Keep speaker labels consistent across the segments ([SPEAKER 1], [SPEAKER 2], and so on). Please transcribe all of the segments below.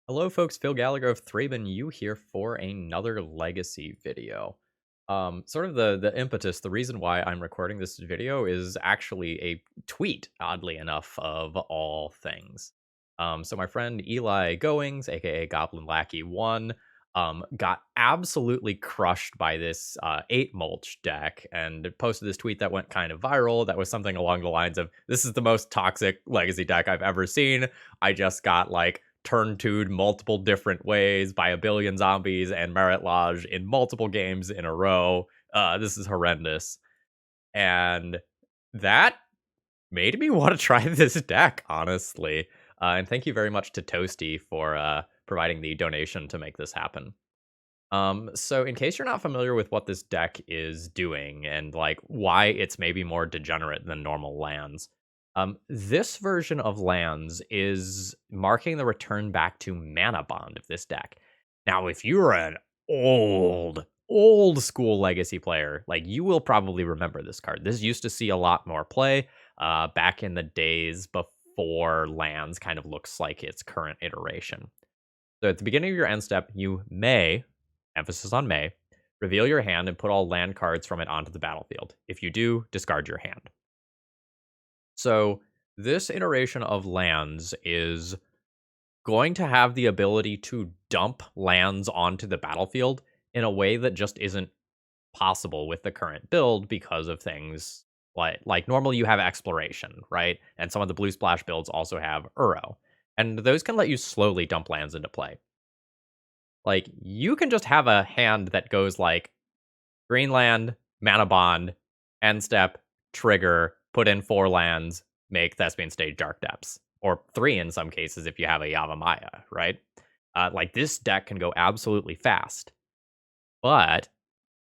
[SPEAKER 1] Hello folks, Phil Gallagher of ThrabenU here for another legacy video. Sort of the impetus, the reason why I'm recording this video is actually a tweet, oddly enough, of all things. So my friend Eli Goings, aka Goblin Lackey 1, got absolutely crushed by this 8 Mulch deck and posted this tweet that went kind of viral. That was something along the lines of, "This is the most toxic legacy deck I've ever seen. I just got like turn 2'd multiple different ways by a billion zombies and Marit Lage in multiple games in a row. This is horrendous." And that made me want to try this deck, honestly. And thank you very much to Toasty for providing the donation to make this happen. So in case you're not familiar with what this deck is doing and like why it's maybe more degenerate than normal lands, this version of lands is marking the return back to Manabond of this deck. Now, if you're an old school Legacy player, like you will probably remember this card. This used to see a lot more play back in the days before lands kind of looks like its current iteration. So at the beginning of your end step, you may, emphasis on may, reveal your hand and put all land cards from it onto the battlefield. If you do, discard your hand. So this iteration of lands is going to have the ability to dump lands onto the battlefield in a way that just isn't possible with the current build because of things like normally you have exploration, right? And some of the blue splash builds also have Uro. And those can let you slowly dump lands into play. Like, you can just have a hand that goes like Greenland, Mana Bond, end step, trigger, put in 4 lands, make Thespian Stage Dark Depths. Or 3 in some cases if you have a Yavimaya, right? Like, this deck can go absolutely fast. But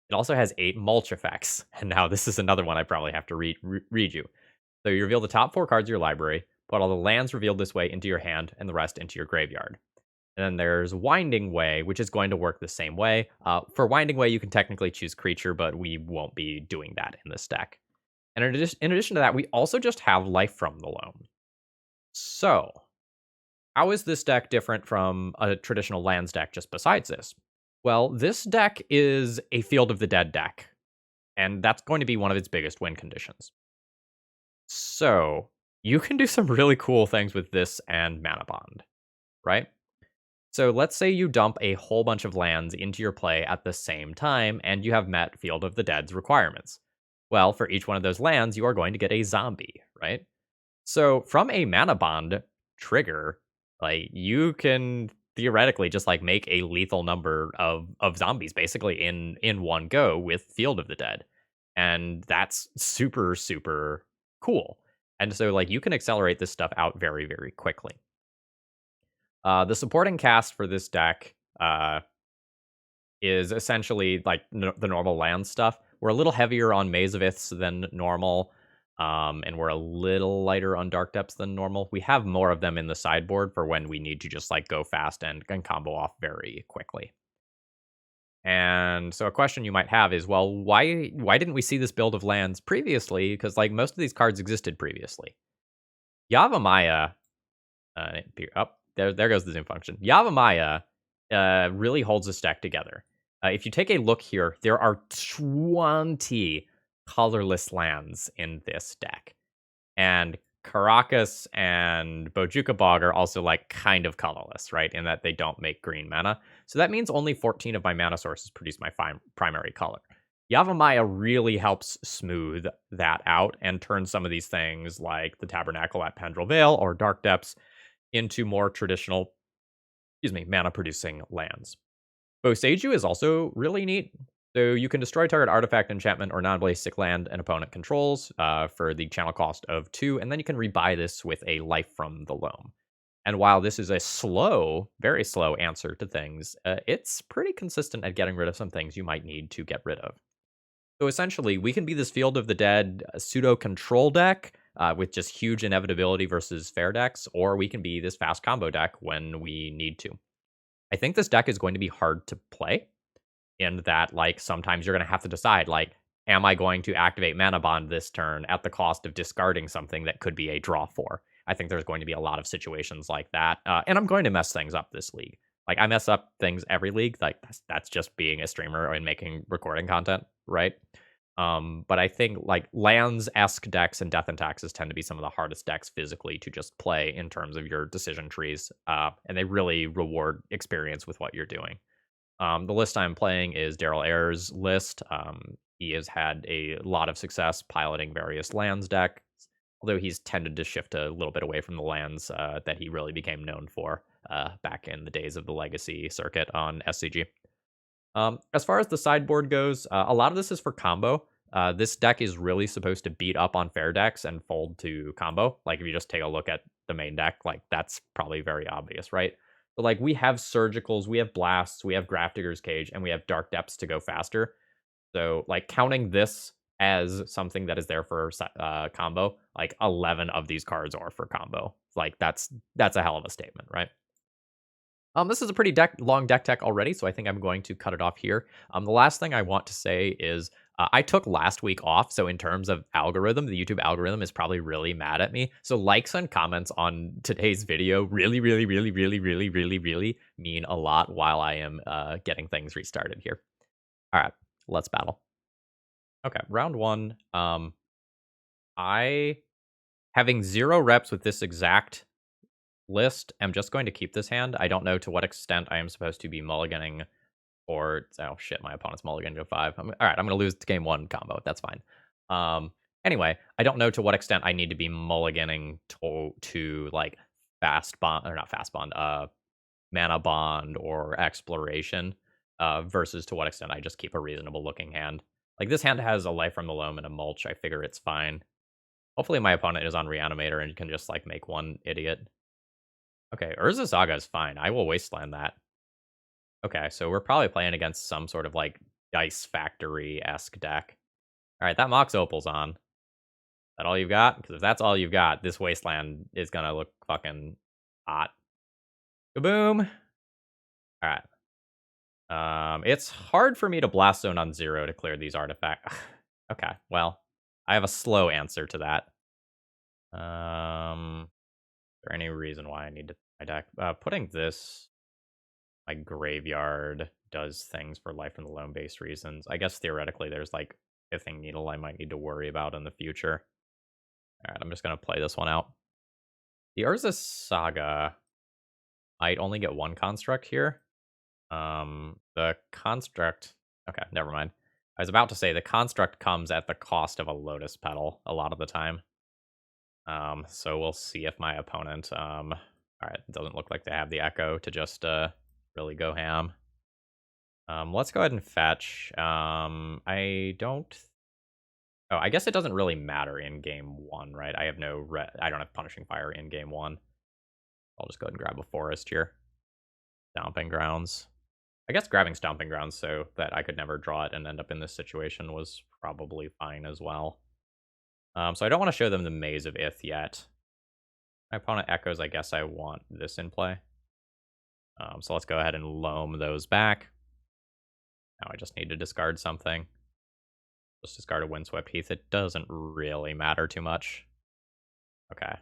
[SPEAKER 1] it also has 8 Mulch effects. And now this is another one I probably have to read you. So you reveal the top 4 cards of your library, put all the lands revealed this way into your hand, and the rest into your graveyard. And then there's Winding Way, which is going to work the same way. For Winding Way, you can technically choose creature, but we won't be doing that in this deck. And in addition to that, we also just have Life from the Loam. So, how is this deck different from a traditional lands deck just besides this? Well, this deck is a Field of the Dead deck, and that's going to be one of its biggest win conditions. So, you can do some really cool things with this and Mana Bond, right? So let's say you dump a whole bunch of lands into your play at the same time, and you have met Field of the Dead's requirements. Well, for each one of those lands, you are going to get a zombie, right? So from a Mana Bond trigger, like you can theoretically just like make a lethal number of zombies basically in one go with Field of the Dead. And that's super cool. And so like you can accelerate this stuff out very quickly. The supporting cast for this deck is essentially like the normal land stuff. We're a little heavier on Mazaviths than normal, and we're a little lighter on Dark Depths than normal. We have more of them in the sideboard for when we need to just like go fast and combo off very quickly. And so a question you might have is, well, why didn't we see this build of lands previously? Because like most of these cards existed previously. Yavimaya, there goes the zoom function. Yavimaya really holds this deck together. If you take a look here, there are 20 colorless lands in this deck. And Caracas and Bojuka Bog are also like kind of colorless, right? In that they don't make green mana. So that means only 14 of my mana sources produce my primary color. Yavimaya really helps smooth that out and turn some of these things like the Tabernacle at Pendrell Vale or Dark Depths into more traditional, mana producing lands. Boseiju is also really neat. So you can destroy target artifact, enchantment, or non-basic land an opponent controls for the channel cost of 2, and then you can rebuy this with a Life from the Loam. And while this is a slow, very slow answer to things, it's pretty consistent at getting rid of some things you might need to get rid of. So essentially, we can be this Field of the Dead pseudo-control deck with just huge inevitability versus fair decks, or we can be this fast combo deck when we need to. I think this deck is going to be hard to play in that, like, sometimes you're going to have to decide, like, am I going to activate Mana Bond this turn at the cost of discarding something that could be a draw 4? I think there's going to be a lot of situations like that. And I'm going to mess things up this league. Like, I mess up things every league. Like, that's just being a streamer and making recording content, right? But I think like lands-esque decks and Death and Taxes tend to be some of the hardest decks physically to just play in terms of your decision trees. And they really reward experience with what you're doing. The list I'm playing is Daryl Ayer's list. He has had a lot of success piloting various lands decks, although he's tended to shift a little bit away from the lands that he really became known for back in the days of the Legacy circuit on SCG. As far as the sideboard goes, a lot of this is for combo. This deck is really supposed to beat up on fair decks and fold to combo. Like, if you just take a look at the main deck, like, that's probably very obvious, right? But, like, we have Surgicals, we have Blasts, we have Grafdigger's Cage, and we have Dark Depths to go faster. So, like, counting this as something that is there for combo, like, 11 of these cards are for combo. Like, that's a hell of a statement, right? This is a pretty long deck tech already, so I think I'm going to cut it off here. The last thing I want to say is I took last week off, so in terms of algorithm, the YouTube algorithm is probably really mad at me. So likes and comments on today's video really, really, really, really, really, really, really mean a lot while I am getting things restarted here. All right, let's battle. Okay, round one. I, having 0 reps with this exact list, I'm just going to keep this hand. I don't know to what extent I am supposed to be mulliganing or oh shit, my opponent's mulligan to 5. All right, I'm gonna lose game 1 combo. That's fine. Anyway, I don't know to what extent I need to be mulliganing to like fast bond or not fast bond, Manabond or exploration, versus to what extent I just keep a reasonable looking hand. Like, this hand has a Life from the Loam and a Mulch. I figure it's fine. Hopefully my opponent is on Reanimator and can just like make one idiot. Okay, Urza Saga is fine. I will wasteland that. Okay, so we're probably playing against some sort of like Dice Factory-esque deck. All right, that Mox Opal's on. Is that all you've got? Because if that's all you've got, this wasteland is gonna look fucking hot. Kaboom! All right. It's hard for me to Blast Zone on 0 to clear these artifacts. Okay, well, I have a slow answer to that. Is there any reason why I need to my deck? Putting this my graveyard does things for Life in the Loam based reasons. I guess theoretically there's like a thing needle I might need to worry about in the future. All right, I'm just gonna play this one out. The Urza Saga might only get 1 construct here. The construct. Okay, never mind. I was about to say the construct comes at the cost of a Lotus Petal a lot of the time. So we'll see if my opponent. All right, it doesn't look like they have the Echo to just really go ham. Let's go ahead and fetch. I don't. Oh, I guess it doesn't really matter in game 1, right? I have no. I don't have Punishing Fire in game 1. I'll just go ahead and grab a Forest here. Stomping Grounds. I guess grabbing Stomping Grounds so that I could never draw it and end up in this situation was probably fine as well. So I don't want to show them the Maze of Ith yet. My opponent echoes. I guess I want this in play. So let's go ahead and loam those back. Now I just need to discard something. Just discard a Windswept Heath. It doesn't really matter too much. Okay.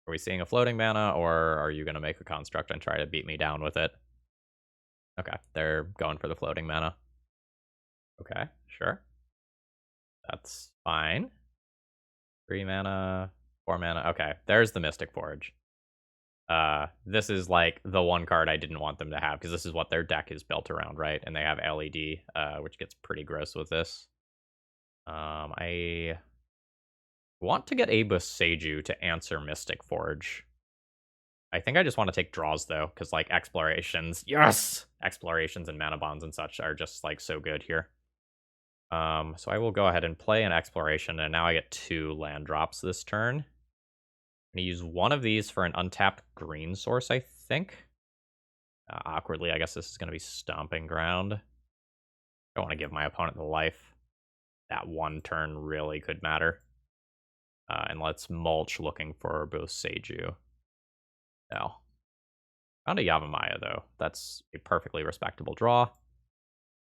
[SPEAKER 1] Are we seeing a floating mana, or are you going to make a construct and try to beat me down with it? Okay, they're going for the floating mana. Okay, sure. That's fine. 3 mana, 4 mana. Okay, there's the Mystic Forge. This is like the one card I didn't want them to have, because this is what their deck is built around, right? And they have LED, which gets pretty gross with this. I want to get a Boseiju to answer Mystic Forge. I think I just want to take draws, though, because, like, explorations, yes! Explorations and mana bonds and such are just, like, so good here. So I will go ahead and play an exploration, and now I get 2 land drops this turn. I'm going to use one of these for an untapped green source, I think. Awkwardly, I guess this is going to be Stomping Ground. I don't want to give my opponent the life. That one turn really could matter. And let's Mulch looking for Boseiju. No. Found a Yavimaya, though. That's a perfectly respectable draw.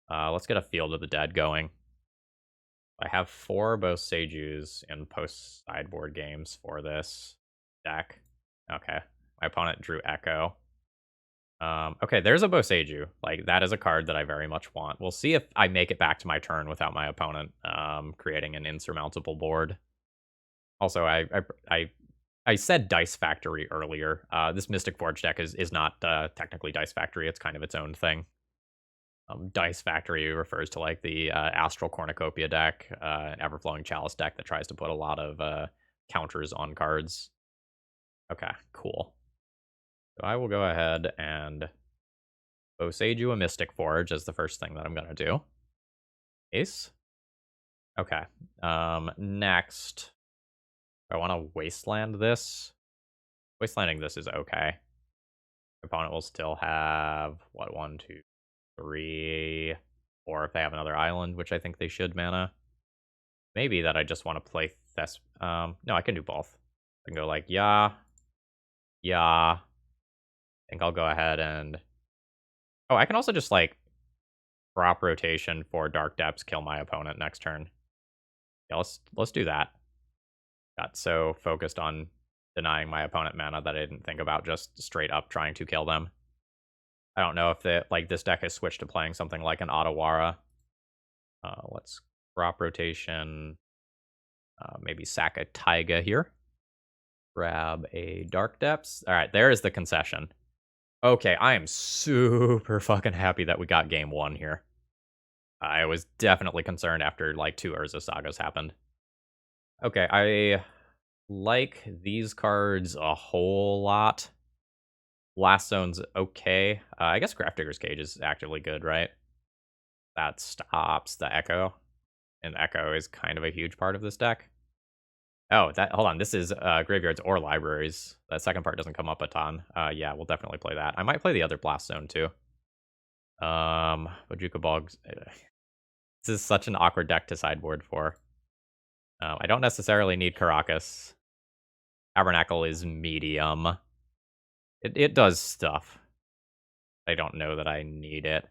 [SPEAKER 1] Let's get a Field of the Dead going. I have 4 Boseijus in post-sideboard games for this. deck. Okay. My opponent drew Echo. Okay, there's a Boseiju. Like, that is a card that I very much want. We'll see if I make it back to my turn without my opponent creating an insurmountable board. Also, I said Dice Factory earlier. This Mystic Forge deck is not technically Dice Factory. It's kind of its own thing. Dice Factory refers to like the Astral Cornucopia deck, Everflowing Chalice deck that tries to put a lot of counters on cards. Okay, cool. So I will go ahead and Boseiju a Mystic Forge as the first thing that I'm going to do. Ace. Okay. Next, I want to Wasteland this. Wastelanding this is okay. Opponent will still have, what, 1, 2, 3, 4 if they have another island, which I think they should mana. Maybe that I just want to play no, I can do both. I can go like, yeah. I think I'll go ahead and... Oh, I can also just, like, crop rotation for Dark Depths, kill my opponent next turn. Yeah, let's do that. Got so focused on denying my opponent mana that I didn't think about just straight up trying to kill them. I don't know if this deck has switched to playing something like an Otawara. Let's crop rotation. Maybe sack a Taiga here. Grab a Dark Depths. All right, there is the concession. Okay, I am super fucking happy that we got game 1 here. I was definitely concerned after like 2 Urza Sagas happened. Okay, I like these cards a whole lot. Blast Zone's okay. I guess Grafdigger's Cage is actively good, right? That stops the Echo. And Echo is kind of a huge part of this deck. Oh, hold on. This is graveyards or libraries. That second part doesn't come up a ton. Yeah, we'll definitely play that. I might play the other Blast Zone too. Bojuka Bogs. This is such an awkward deck to sideboard for. I don't necessarily need Caracas. Tabernacle is medium. It does stuff. I don't know that I need it.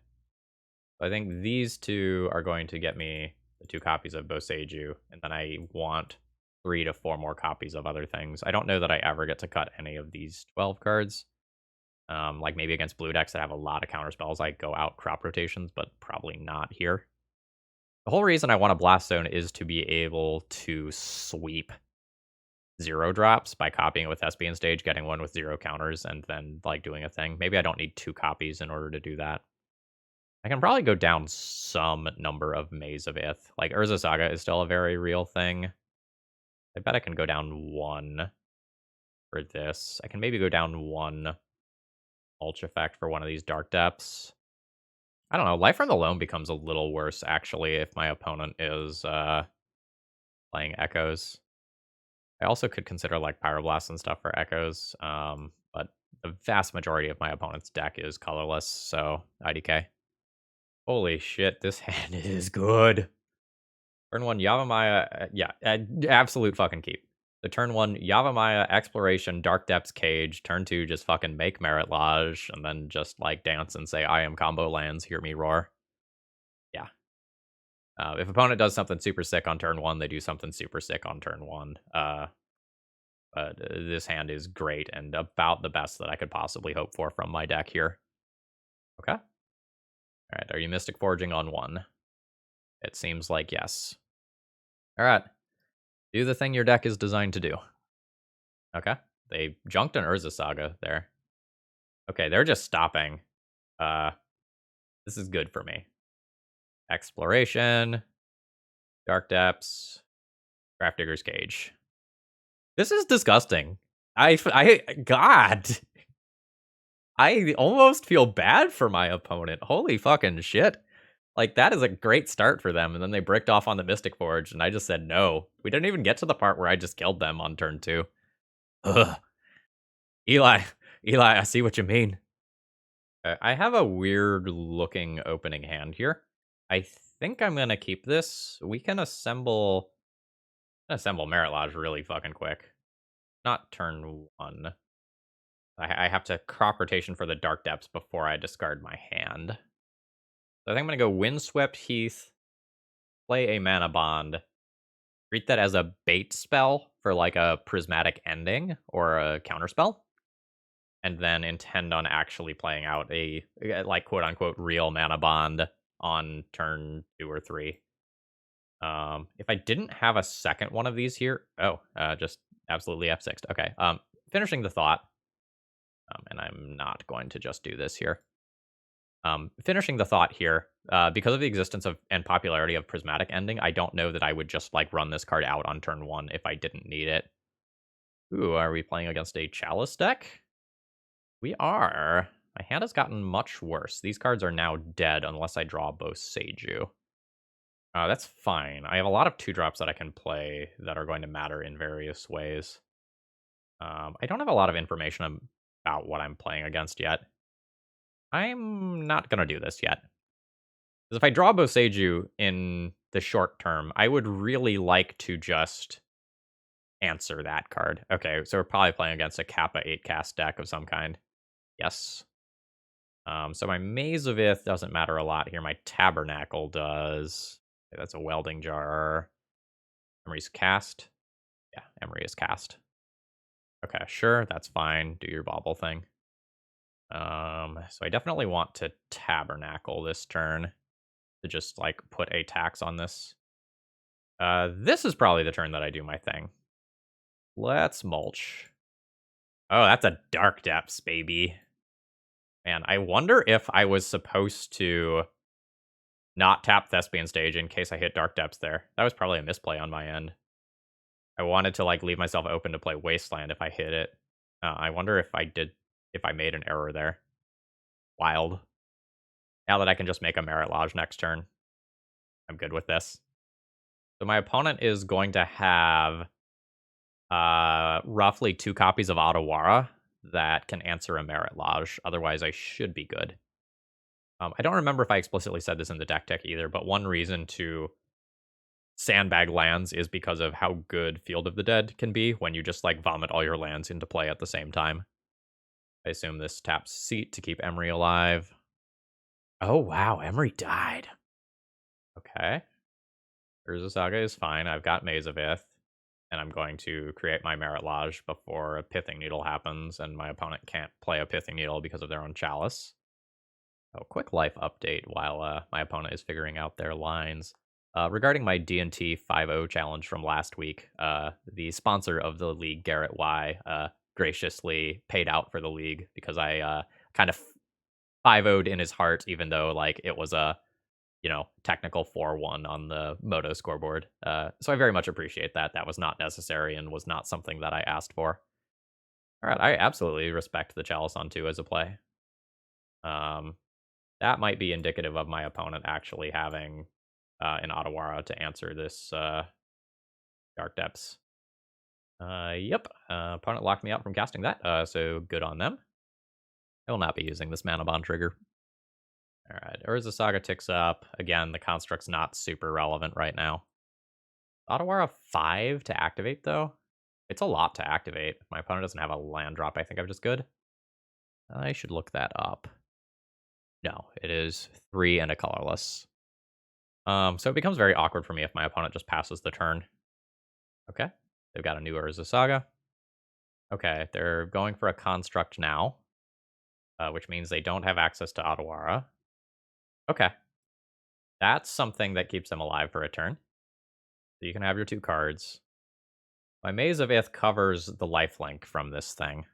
[SPEAKER 1] I think these two are going to get me the 2 copies of Boseiju, and then I want 3 to 4 more copies of other things. I don't know that I ever get to cut any of these 12 cards. Like maybe against blue decks that have a lot of counter spells, I go out crop rotations, but probably not here. The whole reason I want a Blast Zone is to be able to sweep 0 drops by copying it with Thespian Stage, getting one with 0 counters, and then like doing a thing. Maybe I don't need 2 copies in order to do that. I can probably go down some number of Maze of Ith. Like Urza Saga is still a very real thing. I bet I can go down 1 for this. I can maybe go down 1 Mulch effect for one of these Dark Depths. I don't know. Life from the Loam becomes a little worse, actually, if my opponent is playing Echoes. I also could consider, like, Pyroblast and stuff for Echoes, but the vast majority of my opponent's deck is colorless, so IDK. Holy shit, this hand is good. Turn 1, Yavimaya, yeah, absolute fucking keep. The turn 1, Yavimaya, Exploration, Dark Depths, Cage. Turn 2, just fucking make Marit Lage, and then just, like, dance and say, I am combo lands, hear me roar. Yeah. If opponent does something super sick on turn 1, they do something super sick on turn 1. But this hand is great, and about the best that I could possibly hope for from my deck here. Okay. Alright, are you Mystic Forging on 1? It seems like yes. Alright. Do the thing your deck is designed to do. Okay. They junked an Urza Saga there. Okay, they're just stopping. This is good for me. Exploration. Dark Depths. Grafdigger's Cage. This is disgusting. God. I almost feel bad for my opponent. Holy fucking shit. Like, that is a great start for them, and then they bricked off on the Mystic Forge, and I just said no. We didn't even get to the part where I just killed them on turn 2. Ugh. Eli, I see what you mean. I have a weird-looking opening hand here. I think I'm gonna keep this. We can assemble Marit Lage really fucking quick. Not turn 1. I have to crop rotation for the Dark Depths before I discard my hand. So I think I'm gonna go Windswept Heath, play a Manabond, treat that as a bait spell for like a prismatic ending or a counterspell, and then intend on actually playing out a like quote unquote real mana bond on turn 2 or 3. If I didn't have a second one of these here, just absolutely F6. Okay. Finishing the thought, and I'm not going to just do this here. Finishing the thought here, because of the existence of and popularity of prismatic ending, I don't know that I would just like run this card out on turn 1 if I didn't need it. Ooh, are we playing against a Chalice deck? We are. My hand has gotten much worse. These cards are now dead unless I draw both Seiju. That's fine. I have a lot of 2-drops that I can play that are going to matter in various ways. I don't have a lot of information about what I'm playing against yet. I'm not going to do this yet. Because if I draw both Seiju in the short term, I would really like to just answer that card. Okay, so we're probably playing against a Kappa 8 cast deck of some kind. Yes. So my Maze of Ith doesn't matter a lot here. My Tabernacle does. Okay, that's a welding jar. Emery's cast. Yeah, Emery is cast. Okay, sure, that's fine. Do your bauble thing. So I definitely want to Tabernacle this turn to just like put a tax on this. This is probably the turn that I do my thing. Let's mulch. Oh, that's a Dark Depths, baby. Man, I wonder if I was supposed to not tap Thespian Stage in case I hit Dark Depths there. That was probably a misplay on my end. I wanted to like leave myself open to play Wasteland if I hit it. I wonder if I made an error there. Wild. Now that I can just make a Marit Lage next turn, I'm good with this. So my opponent is going to have roughly 2 copies of Otawara that can answer a Marit Lage. Otherwise, I should be good. I don't remember if I explicitly said this in the deck either, but one reason to sandbag lands is because of how good Field of the Dead can be when you just like vomit all your lands into play at the same time. I assume this taps Seat to keep Emery alive. Oh wow, Emery died. Okay. Urza Saga is fine. I've got Maze of Ith, and I'm going to create my Marit Lage before a Pithing Needle happens, and my opponent can't play a Pithing Needle because of their own Chalice. Oh, quick life update while my opponent is figuring out their lines. Regarding my D&T 5-0 challenge from last week, the sponsor of the league, Garrett Y, graciously paid out for the league because I kind of 5-0'd in his heart, even though like it was a technical 4-1 on the Moto scoreboard. So I very much appreciate that. That was not necessary and was not something that I asked for. All right, I absolutely respect the Chalice on 2 as a play. That might be indicative of my opponent actually having an Otawara to answer this Dark Depths. Yep, opponent locked me out from casting that, so good on them. I will not be using this Manabond trigger. All right, Urza Saga ticks up. Again, the construct's not super relevant right now. Otawara 5 to activate, though? It's a lot to activate. If my opponent doesn't have a land drop, I think I'm just good. I should look that up. No, it is 3 and a colorless. So it becomes very awkward for me if my opponent just passes the turn. Okay, they've got a new Urza Saga. Okay, they're going for a construct now, which means they don't have access to Otawara. Okay, that's something that keeps them alive for a turn. So you can have your 2 cards. My Maze of Ith covers the lifelink from this thing.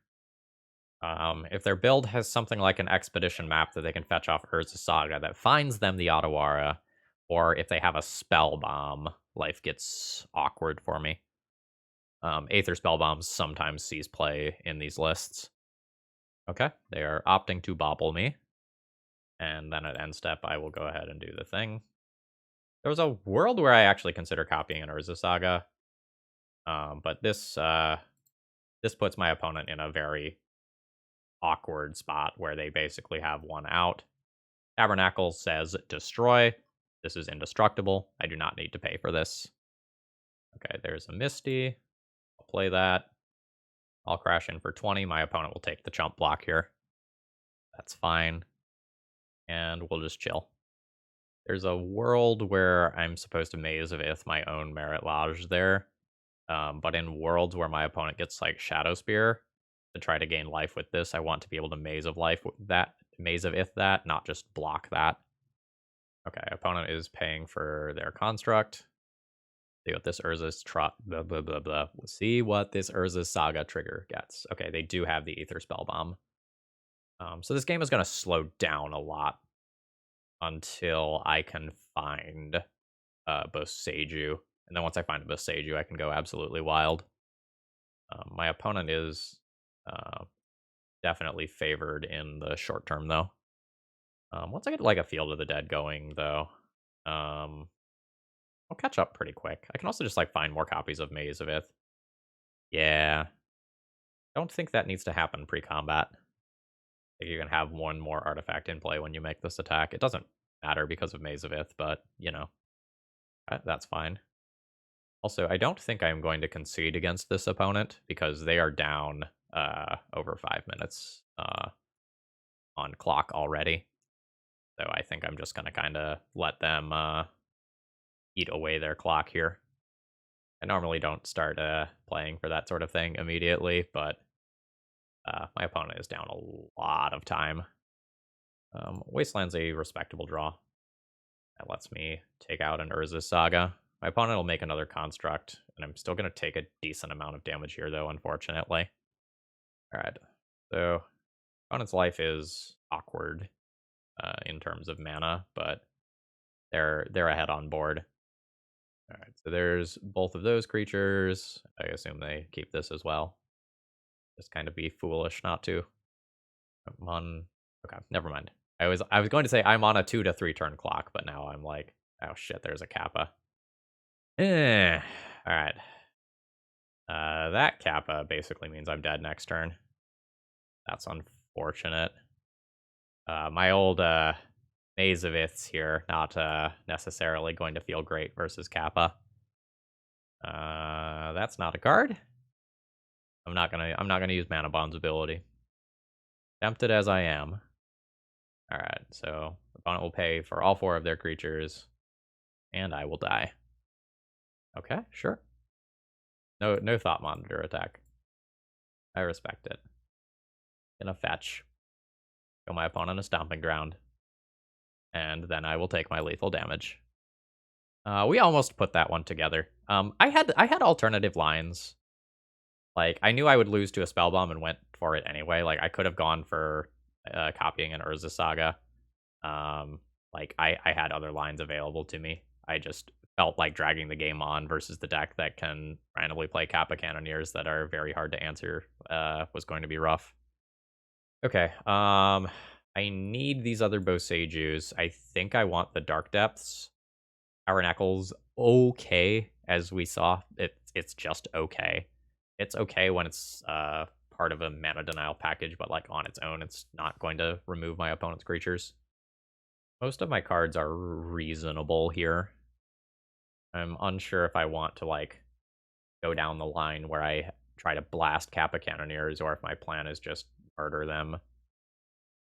[SPEAKER 1] If their build has something like an expedition map that they can fetch off Urza Saga that finds them the Otawara, or if they have a spell bomb, life gets awkward for me. Aether spell bombs sometimes sees play in these lists. Okay, they are opting to bobble me. And then at end step, I will go ahead and do the thing. There was a world where I actually consider copying an Urza Saga. But this puts my opponent in a very awkward spot where they basically have one out. Tabernacle says destroy. This is indestructible. I do not need to pay for this. Okay, there's a Misty. I'll play that. I'll crash in for 20. My opponent will take the chump block here. That's fine. And we'll just chill. There's a world where I'm supposed to maze with my own Marit Lage there. But in worlds where my opponent gets like Shadow Spear to try to gain life with this, I want to be able to maze of life with that, maze of that, not just block that. Okay, opponent is paying for their construct. See what this Urza's blah blah blah blah. We'll see what this Urza's Saga trigger gets. Okay, they do have the Aether Spell Bomb. So this game is going to slow down a lot until I can find Boseiju. And then once I find Boseiju, I can go absolutely wild. My opponent is definitely favored in the short term, though. Once I get like a Field of the Dead going, though, I'll catch up pretty quick. I can also just like find more copies of Maze of Ith. Yeah, don't think that needs to happen pre-combat. You can have one more artifact in play when you make this attack. It doesn't matter because of Maze of Ith, but you know, that's fine. Also, I don't think I'm going to concede against this opponent because they are down over 5 minutes on clock already. So I think I'm just going to kind of let them eat away their clock here. I normally don't start playing for that sort of thing immediately, but my opponent is down a lot of time. Wasteland's a respectable draw. That lets me take out an Urza's Saga. My opponent will make another construct, and I'm still going to take a decent amount of damage here, though, unfortunately. Alright, so opponent's life is awkward in terms of mana, but they're ahead on board. Alright, so there's both of those creatures. I assume they keep this as well. Just kind of be foolish not to. I'm on... Okay, never mind. I was going to say I'm on a 2 to 3 turn clock, but now I'm like, oh shit, there's a Kappa. Alright. That Kappa basically means I'm dead next turn. That's unfortunate. My old Maze of Iths here, not necessarily going to feel great versus Kappa. That's not a card. I'm not gonna use Manabond's ability. Tempted as I am. Alright, so opponent will pay for all 4 of their creatures, and I will die. Okay, sure. No thought monitor attack. I respect it. Gonna fetch. Show my opponent a stomping ground. And then I will take my lethal damage. We almost put that one together. I had alternative lines. Like, I knew I would lose to a spell bomb and went for it anyway. Like, I could have gone for copying an Urza Saga. Like, I had other lines available to me. I just felt like dragging the game on versus the deck that can randomly play Kappa Cannoneers that are very hard to answer was going to be rough. Okay, I need these other Boseijus. I think I want the Dark Depths. Tabernacle's okay, as we saw. It's just okay. It's okay when it's part of a mana denial package, but like on its own, it's not going to remove my opponent's creatures. Most of my cards are reasonable here. I'm unsure if I want to like go down the line where I try to blast Kappa Cannoneers or if my plan is just murder them.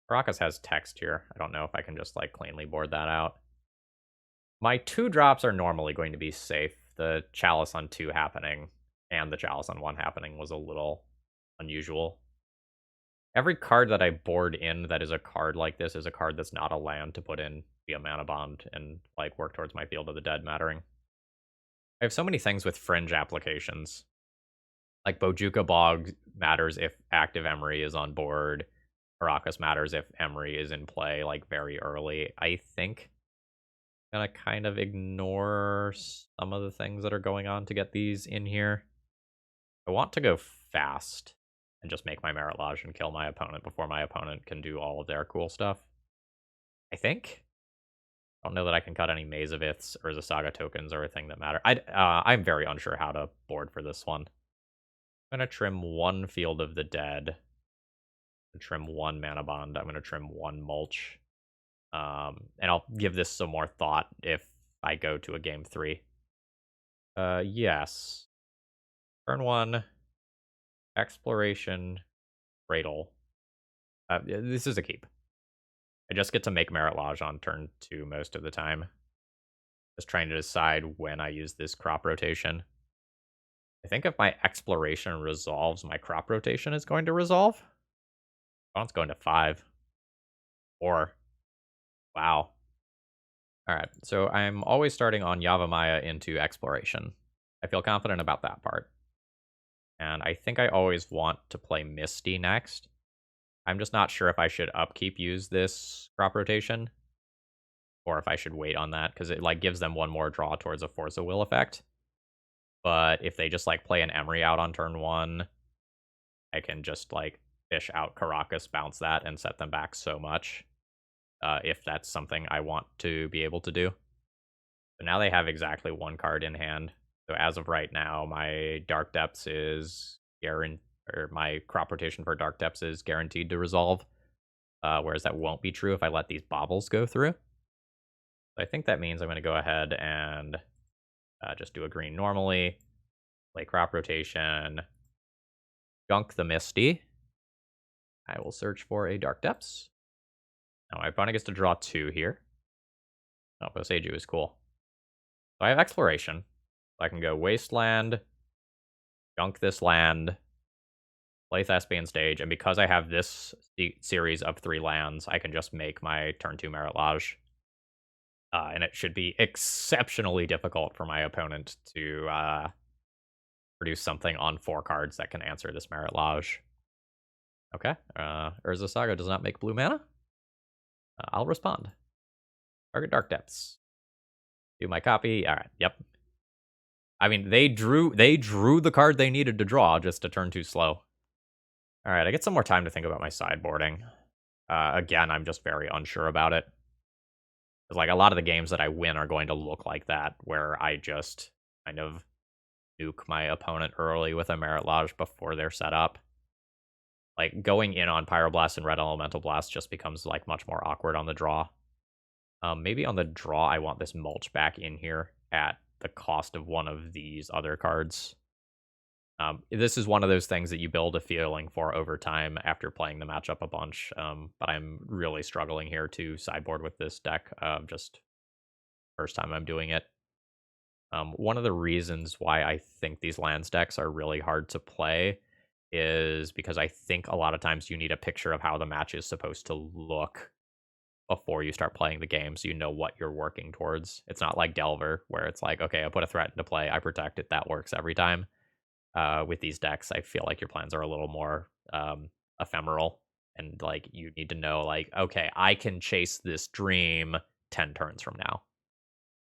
[SPEAKER 1] Caracas has text here. I don't know if I can just like cleanly board that out. My 2 drops are normally going to be safe. The Chalice on 2 happening and the Chalice on 1 happening was a little unusual. Every card that I board in that is a card like this is a card that's not a land to put in via Manabond and like work towards my Field of the Dead mattering. I have so many things with fringe applications. Like Bojuka Bog matters if active Emery is on board. Caracas matters if Emery is in play like very early. I think I'm gonna kind of ignore some of the things that are going on to get these in here. I want to go fast and just make my Marit Lage and kill my opponent before my opponent can do all of their cool stuff. I think. I don't know that I can cut any Maze of Iths or the Saga tokens or a thing that matter. I'm very unsure how to board for this one. I'm gonna trim 1 Field of the Dead. Trim 1 Manabond. I'm gonna trim 1 Mulch. And I'll give this some more thought if I go to a game 3. Yes. Turn 1. Exploration. Cradle. This is a keep. I just get to make Marit Lage on turn 2 most of the time. Just trying to decide when I use this crop rotation. I think if my exploration resolves, my crop rotation is going to resolve. Oh, it's going to 5. 4. Wow. Alright, so I'm always starting on Yavimaya into exploration. I feel confident about that part. And I think I always want to play Misty next. I'm just not sure if I should upkeep use this crop rotation, or if I should wait on that, because it like gives them one more draw towards a Force of Will effect. But if they just like play an Emery out on turn 1, I can just like fish out Caracas, bounce that, and set them back so much. If that's something I want to be able to do. So now they have exactly one card in hand. So as of right now, my Dark Depths is or my crop rotation for Dark Depths is guaranteed to resolve. Whereas that won't be true if I let these baubles go through. So I think that means I'm going to go ahead and just do a green normally, play crop rotation, gunk the Misty. I will search for a Dark Depths. Now my opponent gets to draw 2 here. Oh, Boseiju is cool. So I have Exploration. So I can go Wasteland, gunk this land, play Thespian Stage, and because I have this series of 3 lands, I can just make my turn 2 Marit Lage. And it should be exceptionally difficult for my opponent to produce something on 4 cards that can answer this Marit Lage. Okay, Urza Saga does not make blue mana. I'll respond. Target Dark Depths. Do my copy. All right. Yep. I mean, they drew the card they needed to draw just to turn 2 slow. All right, I get some more time to think about my sideboarding. Again, I'm just very unsure about it. Like a lot of the games that I win are going to look like that, where I just kind of nuke my opponent early with a Marit Lage before they're set up. Like going in on Pyroblast and Red Elemental Blast just becomes like much more awkward on the draw. Maybe on the draw, I want this Mulch back in here at the cost of one of these other cards. This is one of those things that you build a feeling for over time after playing the matchup a bunch. But I'm really struggling here to sideboard with this deck. Just first time I'm doing it. One of the reasons why I think these lands decks are really hard to play is because I think a lot of times you need a picture of how the match is supposed to look before you start playing the game, so you know what you're working towards. It's not like Delver, where it's like, okay, I put a threat into play, I protect it, that works every time. With these decks, I feel like your plans are a little more ephemeral, and like you need to know, like, okay, I can chase this dream 10 turns from now.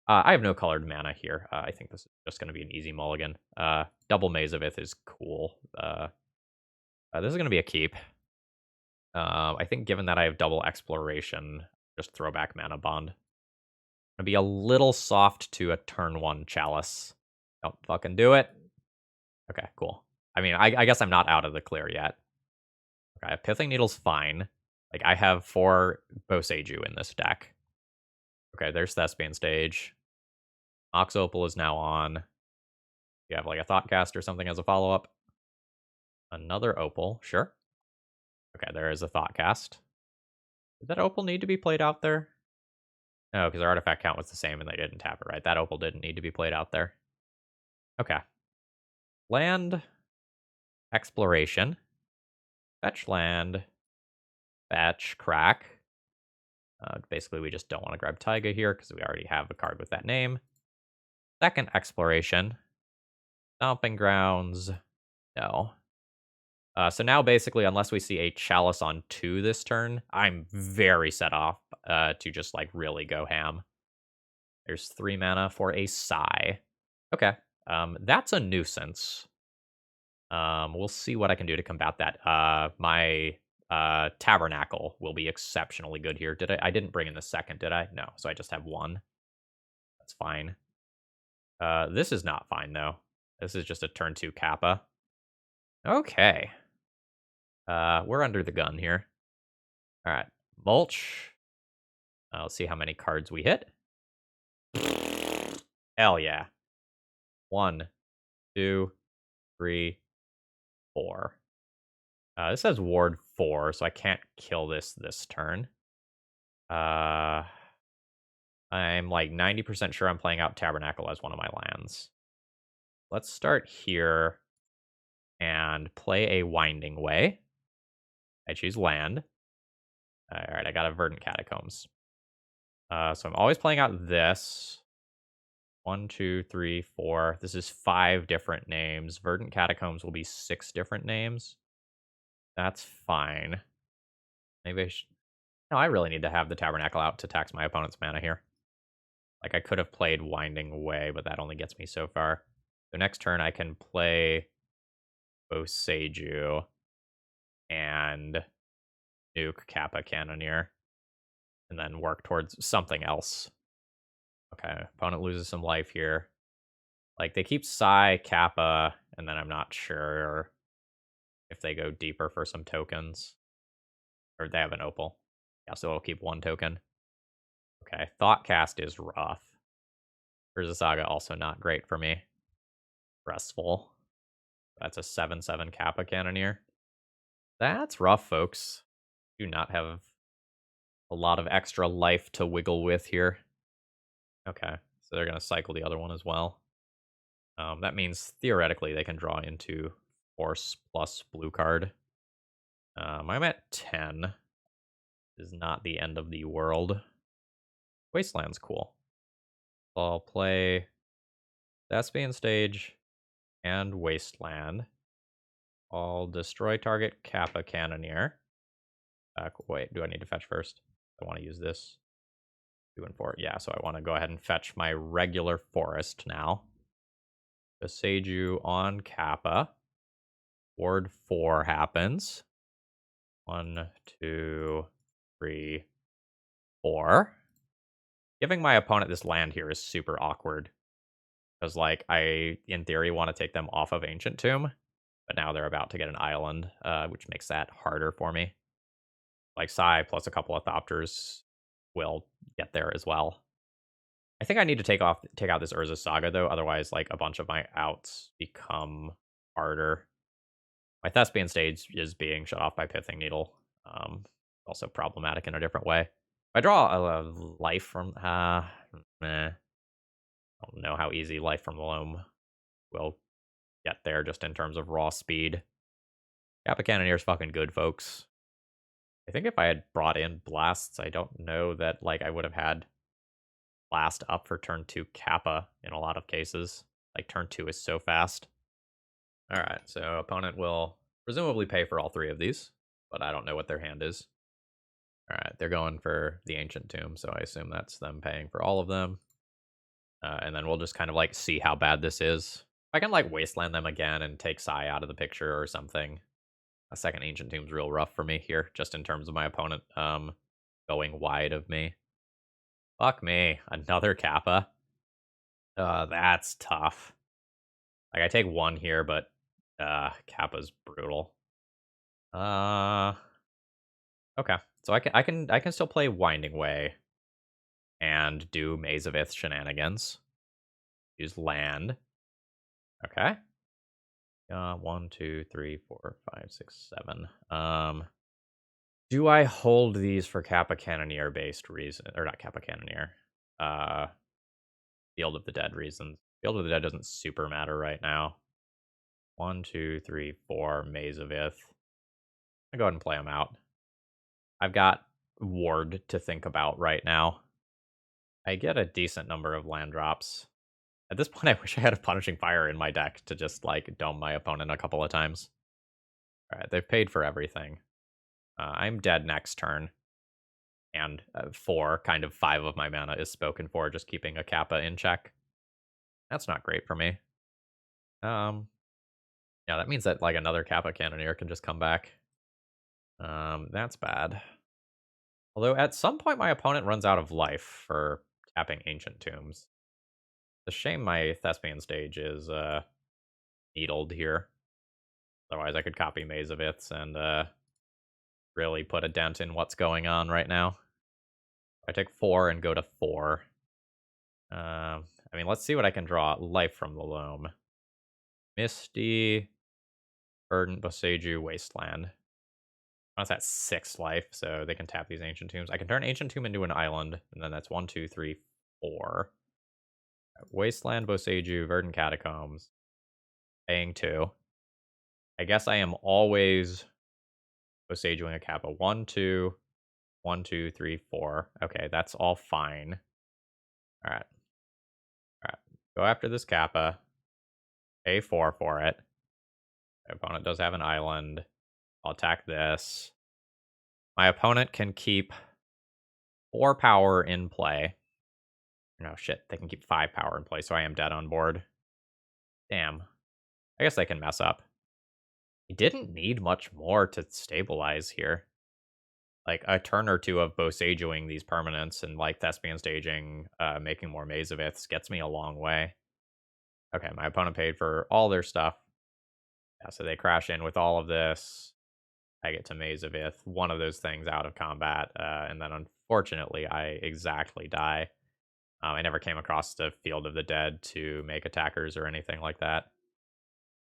[SPEAKER 1] I have no colored mana here. I think this is just going to be an easy mulligan. Double Mazavith is cool. This is going to be a keep. I think given that I have double Exploration, just throw back Manabond. Gonna be a little soft to a turn 1 Chalice. Don't fucking do it. Okay, cool. I mean, I guess I'm not out of the clear yet. Okay, Pithing Needle's fine. Like, I have 4 Boseiju in this deck. Okay, there's Thespian Stage. Mox Opal is now on. You have, like, a Thoughtcast or something as a follow-up. Another Opal, sure. Okay, there is a Thoughtcast. Did that Opal need to be played out there? No, because our artifact count was the same and they didn't tap it, right? That Opal didn't need to be played out there. Okay. Land. Exploration. Fetch land. Fetch crack. Basically, we just don't want to grab Taiga here because we already have a card with that name. Second exploration. Stomping Grounds. No. So now, basically, unless we see a Chalice on 2 this turn, I'm very set off to just, like, really go ham. There's 3 mana for a Sigh. Okay. That's a nuisance. We'll see what I can do to combat that. My Tabernacle will be exceptionally good here. I didn't bring in the second, did I? No, so I just have 1. That's fine. This is not fine, though. This is just a turn 2 Kappa. Okay. We're under the gun here. All right. Mulch. Let's see how many cards we hit. Hell yeah. 1, 2, 3, 4. This has Ward 4, so I can't kill this turn. Uh, I'm like 90% sure I'm playing out Tabernacle as one of my lands. Let's start here and play a Winding Way. I choose land. All right, I got a Verdant Catacombs. So I'm always playing out this. 1, 2, 3, 4. This is 5 different names. Verdant Catacombs will be 6 different names. That's fine. Maybe I should. No, I really need to have the Tabernacle out to tax my opponent's mana here. Like, I could have played Winding Way, but that only gets me so far. So next turn, I can play Boseiju and nuke Kappa Cannoneer, and then work towards something else. Okay, opponent loses some life here. Like, they keep Psy, Kappa, and then I'm not sure if they go deeper for some tokens. Or they have an Opal. Yeah, so it'll keep 1 token. Okay, Thoughtcast is rough. Urza Saga also not great for me. Restful. That's a 7/7 Kappa Cannoneer. That's rough, folks. Do not have a lot of extra life to wiggle with here. Okay, so they're going to cycle the other one as well. That means theoretically they can draw into Force plus blue card. I'm at 10. Is not the end of the world. Wasteland's cool. So I'll play Thespian Stage and Wasteland. I'll destroy target Kappa Cannoneer. Wait, do I need to fetch first? I want to use this. 2 and 4. Yeah, so I want to go ahead and fetch my regular forest now. Boseiju on Kappa. Ward 4 happens. 1, 2, 3, 4. Giving my opponent this land here is super awkward. Because, like, I, in theory, want to take them off of Ancient Tomb. But now they're about to get an island, which makes that harder for me. Like, Psy plus a couple of Thopters will get there as well. I think I need to take out this Urza Saga, though. Otherwise, like, a bunch of my outs become harder. My Thespian Stage is being shut off by Pithing Needle. Also problematic in a different way. If I draw a life from... I don't know how easy life from the loam will get there just in terms of raw speed. Kappa Cannoneer's fucking good, folks. I think if I had brought in blasts, I don't know that, like, I would have had blast up for turn 2 Kappa in a lot of cases. Like, turn 2 is so fast. Alright, so opponent will presumably pay for all 3 of these, but I don't know what their hand is. Alright, they're going for the Ancient Tomb, so I assume that's them paying for all of them. And then we'll just kind of, like, see how bad this is. I can, like, Wasteland them again and take Psy out of the picture or something. A second Ancient Tomb's real rough for me here, just in terms of my opponent going wide of me. Fuck me. Another Kappa. That's tough. Like, I take 1 here, but Kappa's brutal. Okay. So I can still play Winding Way and do Maze of Ith shenanigans. Use land. Okay. 1, 2, 3, 4, 5, 6, 7. Do I hold these for Kappa Cannoneer based reason, or not Kappa Cannoneer? Field of the Dead reasons. Field of the Dead doesn't super matter right now. 1, 2, 3, 4. Maze of Ith. I'll go ahead and play them out. I've got Ward to think about right now. I get a decent number of land drops. At this point, I wish I had a Punishing Fire in my deck to just, like, dome my opponent a couple of times. Alright, they've paid for everything. I'm dead next turn. And 4, kind of 5 of my mana is spoken for, just keeping a Kappa in check. That's not great for me. Yeah, that means that, like, another Kappa Cannoneer can just come back. That's bad. Although at some point my opponent runs out of life for tapping Ancient Tombs. It's a shame my Thespian Stage is needled here. Otherwise I could copy Maze of Iths and really put a dent in what's going on right now. I take 4 and go to 4. I mean, let's see what I can draw. Life from the Loam. Misty, Verdant, Boseiju, Wasteland. That's at 6 life, so they can tap these Ancient Tombs. I can turn Ancient Tomb into an island, and then that's 1, 2, 3, 4. Wasteland, Boseiju, Verdant Catacombs. Paying 2. I guess I am always Boseijuing a Kappa. 1, 2, 1, 2, 3, 4. Okay, that's all fine. Alright. Alright. Go after this Kappa. Pay 4 for it. My opponent does have an island. I'll attack this. My opponent can keep 4 power in play. No, shit. They can keep 5 power in play, so I am dead on board. Damn. I guess I can mess up. He didn't need much more to stabilize here. Like, a turn or two of Bosejuing these permanents and, like, Thespian staging, making more Mazaviths gets me a long way. Okay, my opponent paid for all their stuff. Yeah, so they crash in with all of this. I get to Mazavith, one of those things out of combat, and then unfortunately, I exactly die. I never came across the Field of the Dead to make attackers or anything like that.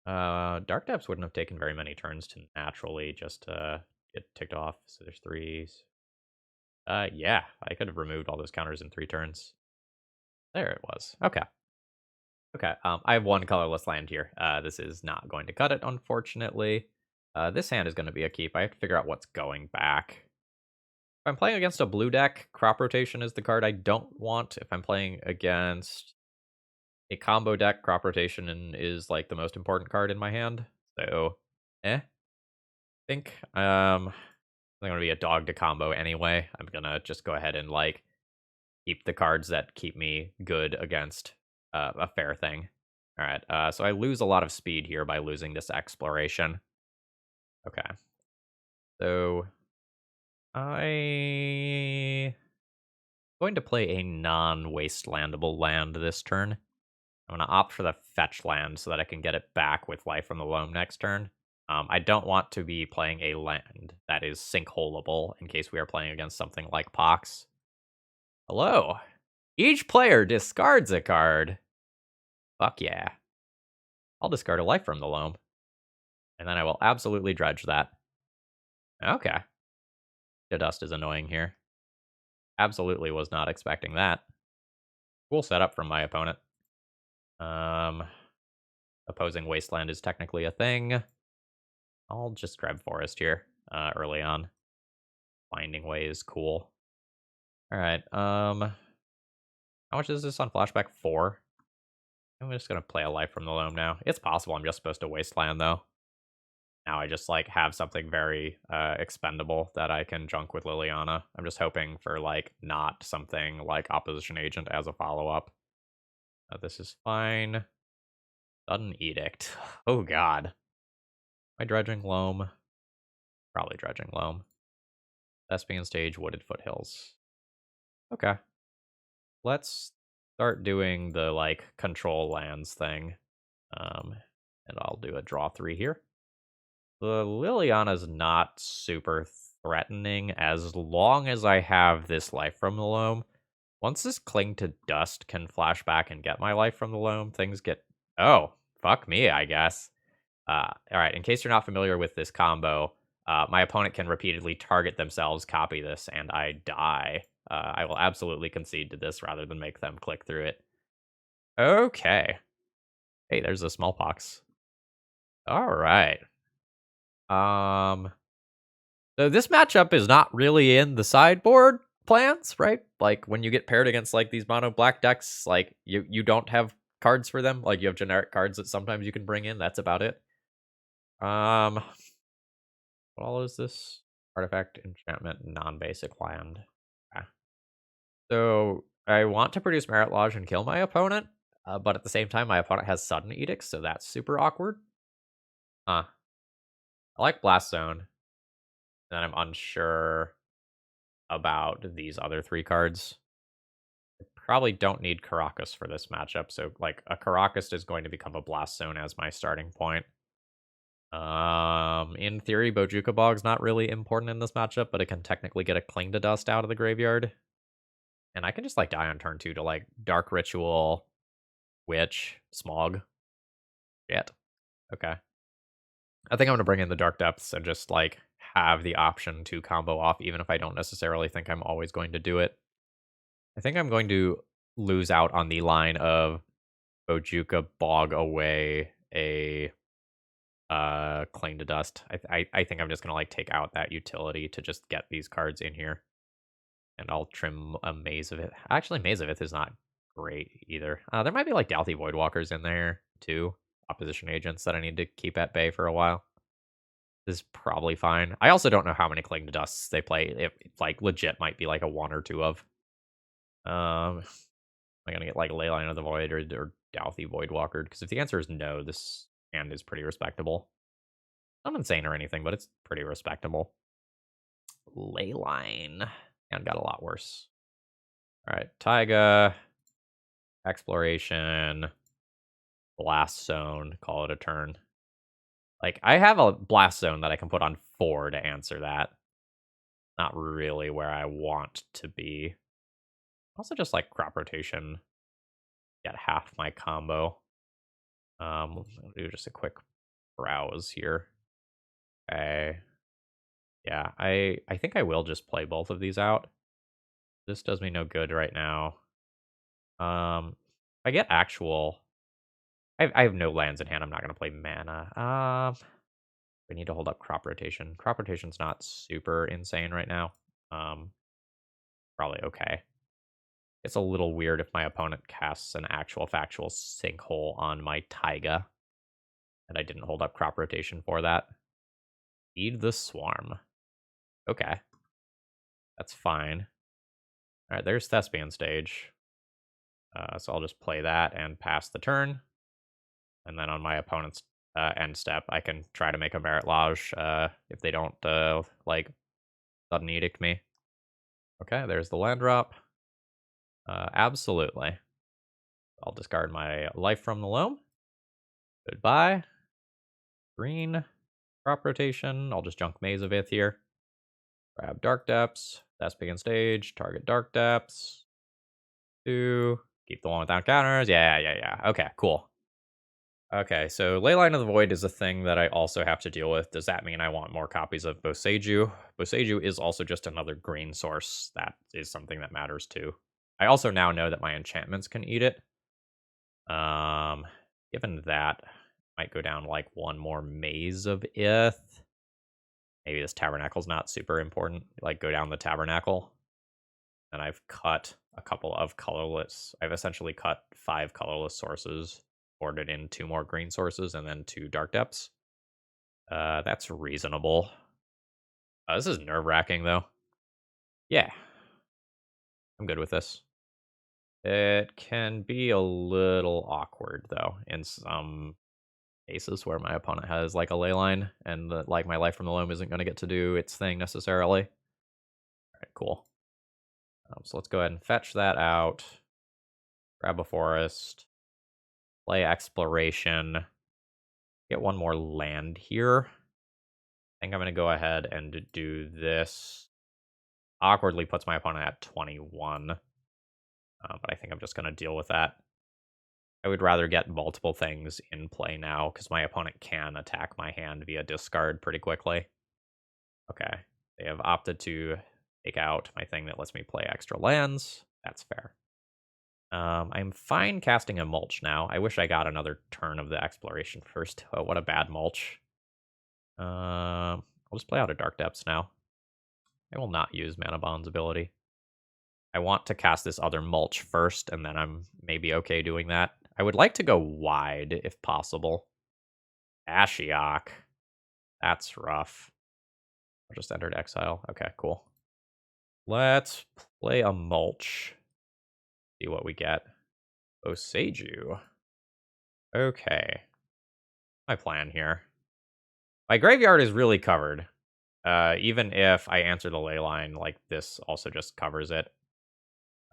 [SPEAKER 1] Dark Depths wouldn't have taken very many turns to naturally just get ticked off. So there's 3s. Yeah, I could have removed all those counters in 3 turns. There it was. Okay. Okay, I have 1 colorless land here. This is not going to cut it, unfortunately. This hand is going to be a keep. I have to figure out what's going back. If I'm playing against a blue deck, Crop Rotation is the card I don't want. If I'm playing against a combo deck, Crop Rotation is like the most important card in my hand. So, I think I'm gonna be a dog to combo anyway. I'm gonna just go ahead and like keep the cards that keep me good against a fair thing. All right, so I lose a lot of speed here by losing this exploration. Okay, so I'm going to play a non-wastelandable land this turn. I'm going to opt for the fetch land so that I can get it back with Life from the Loam next turn. I don't want to be playing a land that is sinkholeable in case we are playing against something like Pox. Hello. Each player discards a card. Fuck yeah. I'll discard a Life from the Loam. And then I will absolutely dredge that. Okay. The dust is annoying here. Absolutely was not expecting that. Cool setup from my opponent. Opposing Wasteland is technically a thing. I'll just grab Forest here early on. Finding Way is cool. All right. How much is this on flashback? 4. I'm just gonna play a Life from the Loam now. It's possible I'm just supposed to Wasteland though. Now I just like have something very expendable that I can junk with Liliana. I'm just hoping for like not something like Opposition Agent as a follow-up. This is fine. Sudden Edict. Oh god. Am I dredging Loam? Probably dredging Loam. Thespian Stage, Wooded Foothills. Okay. Let's start doing the like control lands thing. And I'll do a draw 3 here. The Liliana's not super threatening as long as I have this Life from the Loam. Once this Cling to Dust can flash back and get my Life from the Loam, things get... Oh, fuck me, I guess. Alright, in case you're not familiar with this combo, my opponent can repeatedly target themselves, copy this, and I die. I will absolutely concede to this rather than make them click through it. Okay. Hey, there's a Smallpox. Alright. So this matchup is not really in the sideboard plans, right? Like, when you get paired against, like, these mono black decks, like, you don't have cards for them. Like, you have generic cards that sometimes you can bring in. That's about it. What all is this? Artifact, enchantment, non-basic land. Okay. So I want to produce Marit Lage and kill my opponent, but at the same time, my opponent has Sudden Edict, so that's super awkward. I like Blast Zone, and I'm unsure about these other 3 cards. I probably don't need Caracas for this matchup, so like a Caracas is going to become a Blast Zone as my starting point. In theory, Bojuka Bog's not really important in this matchup, but it can technically get a Cling to Dust out of the graveyard. And I can just like die on turn 2 to like Dark Ritual, Witch, Smog. Shit. Okay. I think I'm gonna bring in the Dark Depths and just like have the option to combo off, even if I don't necessarily think I'm always going to do it. I think I'm going to lose out on the line of Bojuka Bog away a Cling to Dust. I think I'm just gonna like take out that utility to just get these cards in here. And I'll trim a Maze of It. Actually, Maze of It is not great either. There might be like Dalthy Voidwalkers in there too. Opposition agents that I need to keep at bay for a while. This is probably fine. I also don't know how many Cling to Dusts they play. It like legit might be like a one or two of. Am I gonna get like Leyline of the Void or Dalthy Voidwalker? Because if the answer is no, this hand is pretty respectable. Not insane or anything, but it's pretty respectable. Leyline. And got a lot worse. All right, Taiga, Exploration, Blast Zone, call it a turn. Like, I have a Blast Zone that I can put on 4 to answer that. Not really where I want to be. Also just like Crop Rotation, get half my combo. I'll do just a quick browse here. Okay. Yeah, I think I will just play both of these out. This does me no good right now. If I get actual... I have no lands in hand. I'm not going to play mana. We need to hold up Crop Rotation. Crop Rotation's not super insane right now. Probably okay. It's a little weird if my opponent casts an actual factual Sinkhole on my Taiga. And I didn't hold up Crop Rotation for that. Feed the Swarm. Okay. That's fine. Alright, there's Thespian Stage. So I'll just play that and pass the turn. And then on my opponent's end step, I can try to make a Marit Lage if they don't, like, sudden edict me. Okay, there's the land drop. Absolutely. I'll discard my Life from the Loam. Goodbye. Green. Crop Rotation. I'll just junk Maze of Ith here. Grab Dark Depths. Thespian Stage. Target Dark Depths. 2. Keep the one without counters. Yeah. Okay, cool. Okay, so Leyline of the Void is a thing that I also have to deal with. Does that mean I want more copies of Boseiju? Boseiju is also just another green source. That is something that matters too. I also now know that my enchantments can eat it. Given that, might go down like one more Maze of Ith. Maybe this Tabernacle's not super important. Like, go down the Tabernacle. And I've cut a couple of colorless... I've essentially cut 5 colorless sources. Ordered in 2 more green sources and then 2 dark depths. That's reasonable. This is nerve-wracking, though. Yeah. I'm good with this. It can be a little awkward, though, in some cases where my opponent has, like, a leyline, and, like, my Life from the Loam isn't going to get to do its thing, necessarily. Alright, cool. So let's go ahead and fetch that out. Grab a forest. Play Exploration. Get one more land here. I think I'm going to go ahead and do this. Awkwardly puts my opponent at 21. But I think I'm just going to deal with that. I would rather get multiple things in play now, because my opponent can attack my hand via discard pretty quickly. Okay. They have opted to take out my thing that lets me play extra lands. That's fair. I'm fine casting a Mulch now. I wish I got another turn of the Exploration first. Oh, what a bad Mulch. I'll just play out a Dark Depths now. I will not use Manabond's ability. I want to cast this other Mulch first, and then I'm maybe okay doing that. I would like to go wide, if possible. Ashiok. That's rough. I just entered exile. Okay, cool. Let's play a Mulch. See what we get. Boseiju. Okay. My plan here. My graveyard is really covered. Even if I answer the leyline, like, this also just covers it.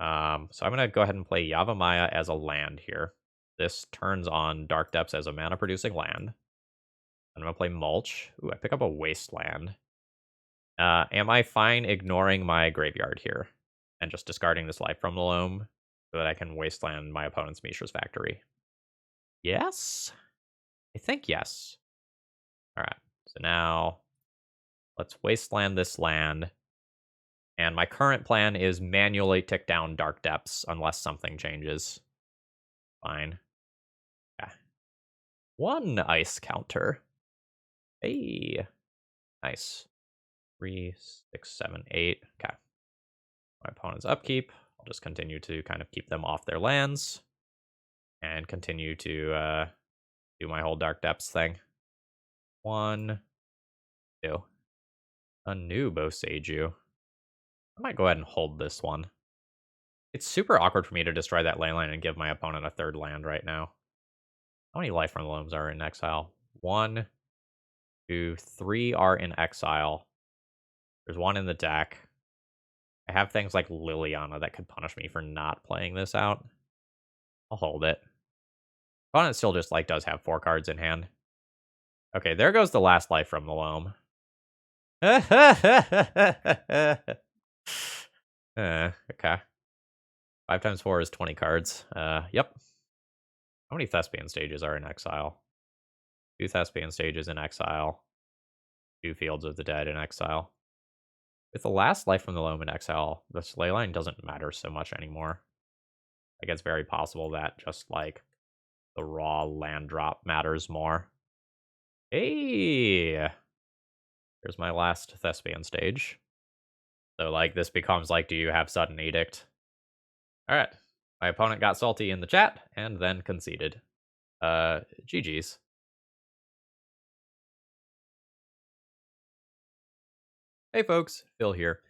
[SPEAKER 1] So I'm going to go ahead and play Yavimaya as a land here. This turns on Dark Depths as a mana-producing land. I'm going to play Mulch. Ooh, I pick up a Wasteland. Am I fine ignoring my graveyard here? And just discarding this Life from the Loam so that I can Wasteland my opponent's Mishra's Factory? Yes? I think yes. Alright, so now Let's wasteland this land. And my current plan is manually tick down Dark Depths unless something changes. Fine. Yeah. One ice counter. Hey. Nice. 3, 6, 7, 8. Okay. My opponent's upkeep. I'll just continue to kind of keep them off their lands. And continue to do my whole Dark Depths thing. 1, 2. A new Boseiju. I might go ahead and hold this one. It's super awkward for me to destroy that landline and give my opponent a third land right now. How many Life from the Loams are in exile? 1, 2, 3 are in exile. There's one in the deck. I have things like Liliana that could punish me for not playing this out. I'll hold it. Opponent still just does have 4 cards in hand. Okay, there goes the last Life from the Loam. Okay. 5 times 4 is 20 cards. Yep. How many Thespian stages are in exile? 2 Thespian stages in exile. 2 Fields of the Dead in exile. With the last Life from the Loam in exile, the Slay line doesn't matter so much anymore. It's very possible that just, the raw land drop matters more. Hey! Here's my last Thespian stage. So, this becomes, do you have Sudden Edict? Alright. My opponent got salty in the chat, and then conceded. GG's. Hey folks, Phil here.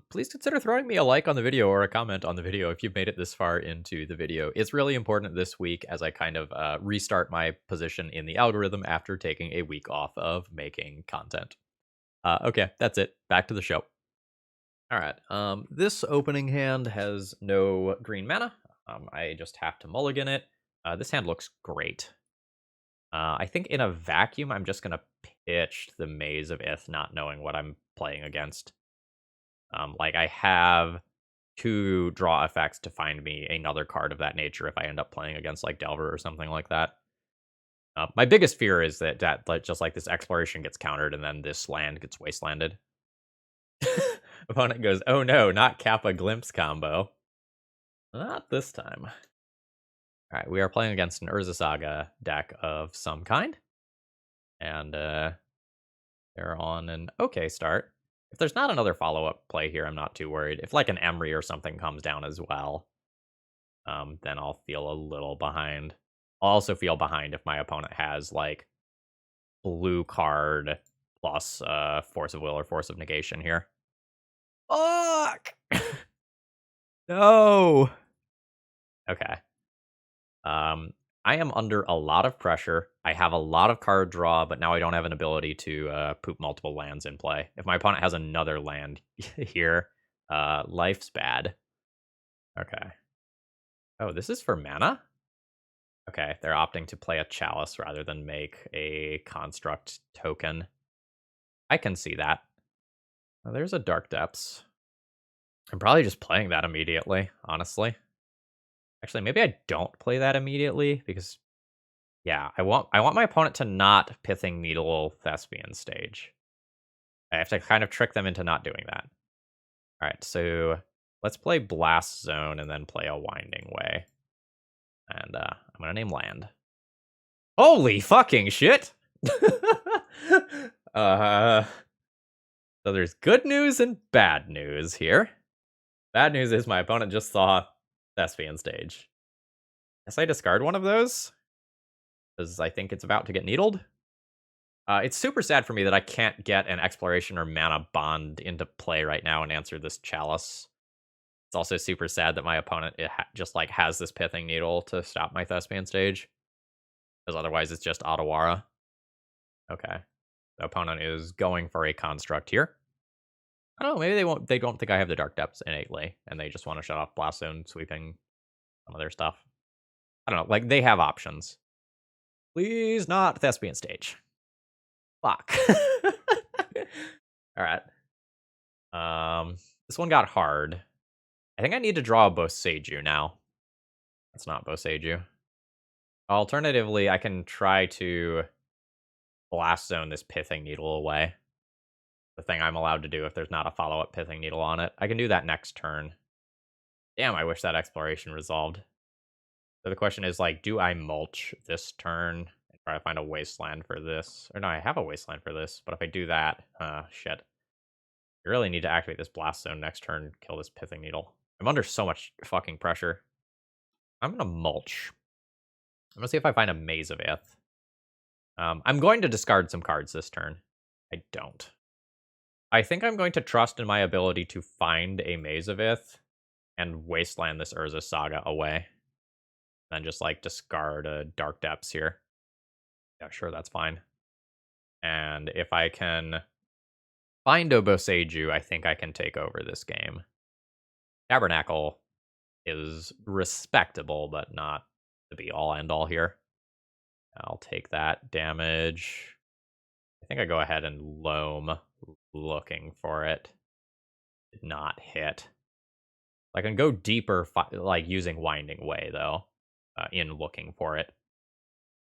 [SPEAKER 1] Please consider throwing me a like on the video or a comment on the video if you've made it this far into the video. It's really important this week as I kind of restart my position in the algorithm after taking a week off of making content. Okay, that's it. Back to the show. Alright, this opening hand has no green mana. I just have to mulligan it. This hand looks great. I think in a vacuum, I'm just going to pitch the Maze of Ith, not knowing what I'm playing against. I have 2 draw effects to find me another card of that nature if I end up playing against, Delver or something like that. My biggest fear is that just this exploration gets countered and then this land gets wastelanded. Opponent goes, oh no, not Kappa Glimpse combo. Not this time. Alright, we are playing against an Urza Saga deck of some kind. And they're on an okay start. If there's not another follow-up play here, I'm not too worried. If an Emery or something comes down as well, then I'll feel a little behind. I'll also feel behind if my opponent has, blue card plus Force of Will or Force of Negation here. Fuck! No! Okay. I am under a lot of pressure. I have a lot of card draw, but now I don't have an ability to poop multiple lands in play. If my opponent has another land here, life's bad. Okay. Oh, this is for mana? Okay, they're opting to play a Chalice rather than make a construct token. I can see that. Oh, there's a Dark Depths. I'm probably just playing that immediately, honestly. Actually, maybe I don't play that immediately because, yeah, I want my opponent to not Pithing Needle Thespian stage. I have to kind of trick them into not doing that. All right, so let's play Blast Zone and then play a Winding Way. And I'm gonna name land. Holy fucking shit! So there's good news and bad news here. Bad news is my opponent just saw Thespian stage. Guess I discard one of those, because I think it's about to get needled. It's super sad for me that I can't get an Exploration or Manabond into play right now and answer this Chalice. It's also super sad that my opponent just has this Pithing Needle to stop my Thespian stage, because otherwise it's just Otawara. Okay, the opponent is going for a construct here. I don't know, maybe they don't think I have the Dark Depths innately, and they just want to shut off Blast Zone, sweeping some of their stuff. I don't know, they have options. Please not Thespian stage. Fuck. Alright. This one got hard. I think I need to draw a Boseiju now. That's not Boseiju. Alternatively, I can try to Blast Zone this Pithing Needle away. the thing I'm allowed to do if there's not a follow-up Pithing Needle on it. I can do that next turn. Damn, I wish that exploration resolved. So the question is, like, do I mulch this turn and try to find a wasteland for this? Or no, I have a wasteland for this, but if I do that, shit. I really need to activate this blast zone next turn, kill this Pithing Needle. I'm under so much fucking pressure. I'm gonna mulch. I'm gonna see if I find a Maze of Ith. I'm going to discard some cards this turn. I don't. I think I'm going to trust in my ability to find a Maze of Ith and wasteland this Urza Saga away. Then just, like, discard a Dark Depths here. Yeah, sure, that's fine. And if I can find Oboseiju, I think I can take over this game. Tabernacle is respectable, but not the be-all, end-all here. I'll take that damage. I think I go ahead and loam, looking for it. Did not hit. I can go deeper, like, using Winding Way, though, in looking for it.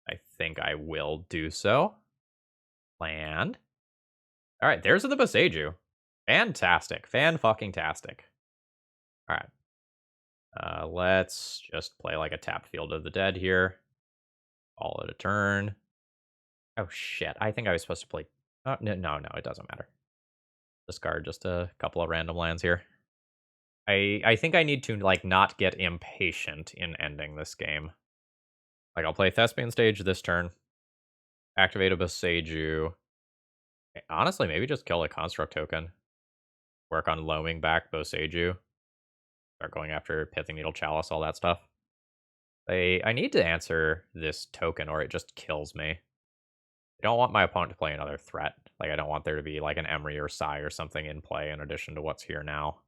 [SPEAKER 1] I think I will do so. Land. All right, there's the Boseiju. Fantastic. Fan-fucking-tastic. All right. Let's just play like a tapped Field of the Dead here. Call it a turn. Oh, shit. I think I was supposed to play... no, it doesn't matter. Discard just a couple of random lands here. I think I need to, like, not get impatient in ending this game. Like, I'll play Thespian Stage this turn. Activate a Boseiju. Honestly, maybe just kill a Construct token. Work on loaming back Boseiju. Start going after Pithing Needle, Chalice, all that stuff. I need to answer this token or it just kills me. I don't want my opponent to play another threat. Like, I don't want there to be, like, an Emery or Sai or something in play in addition to what's here now.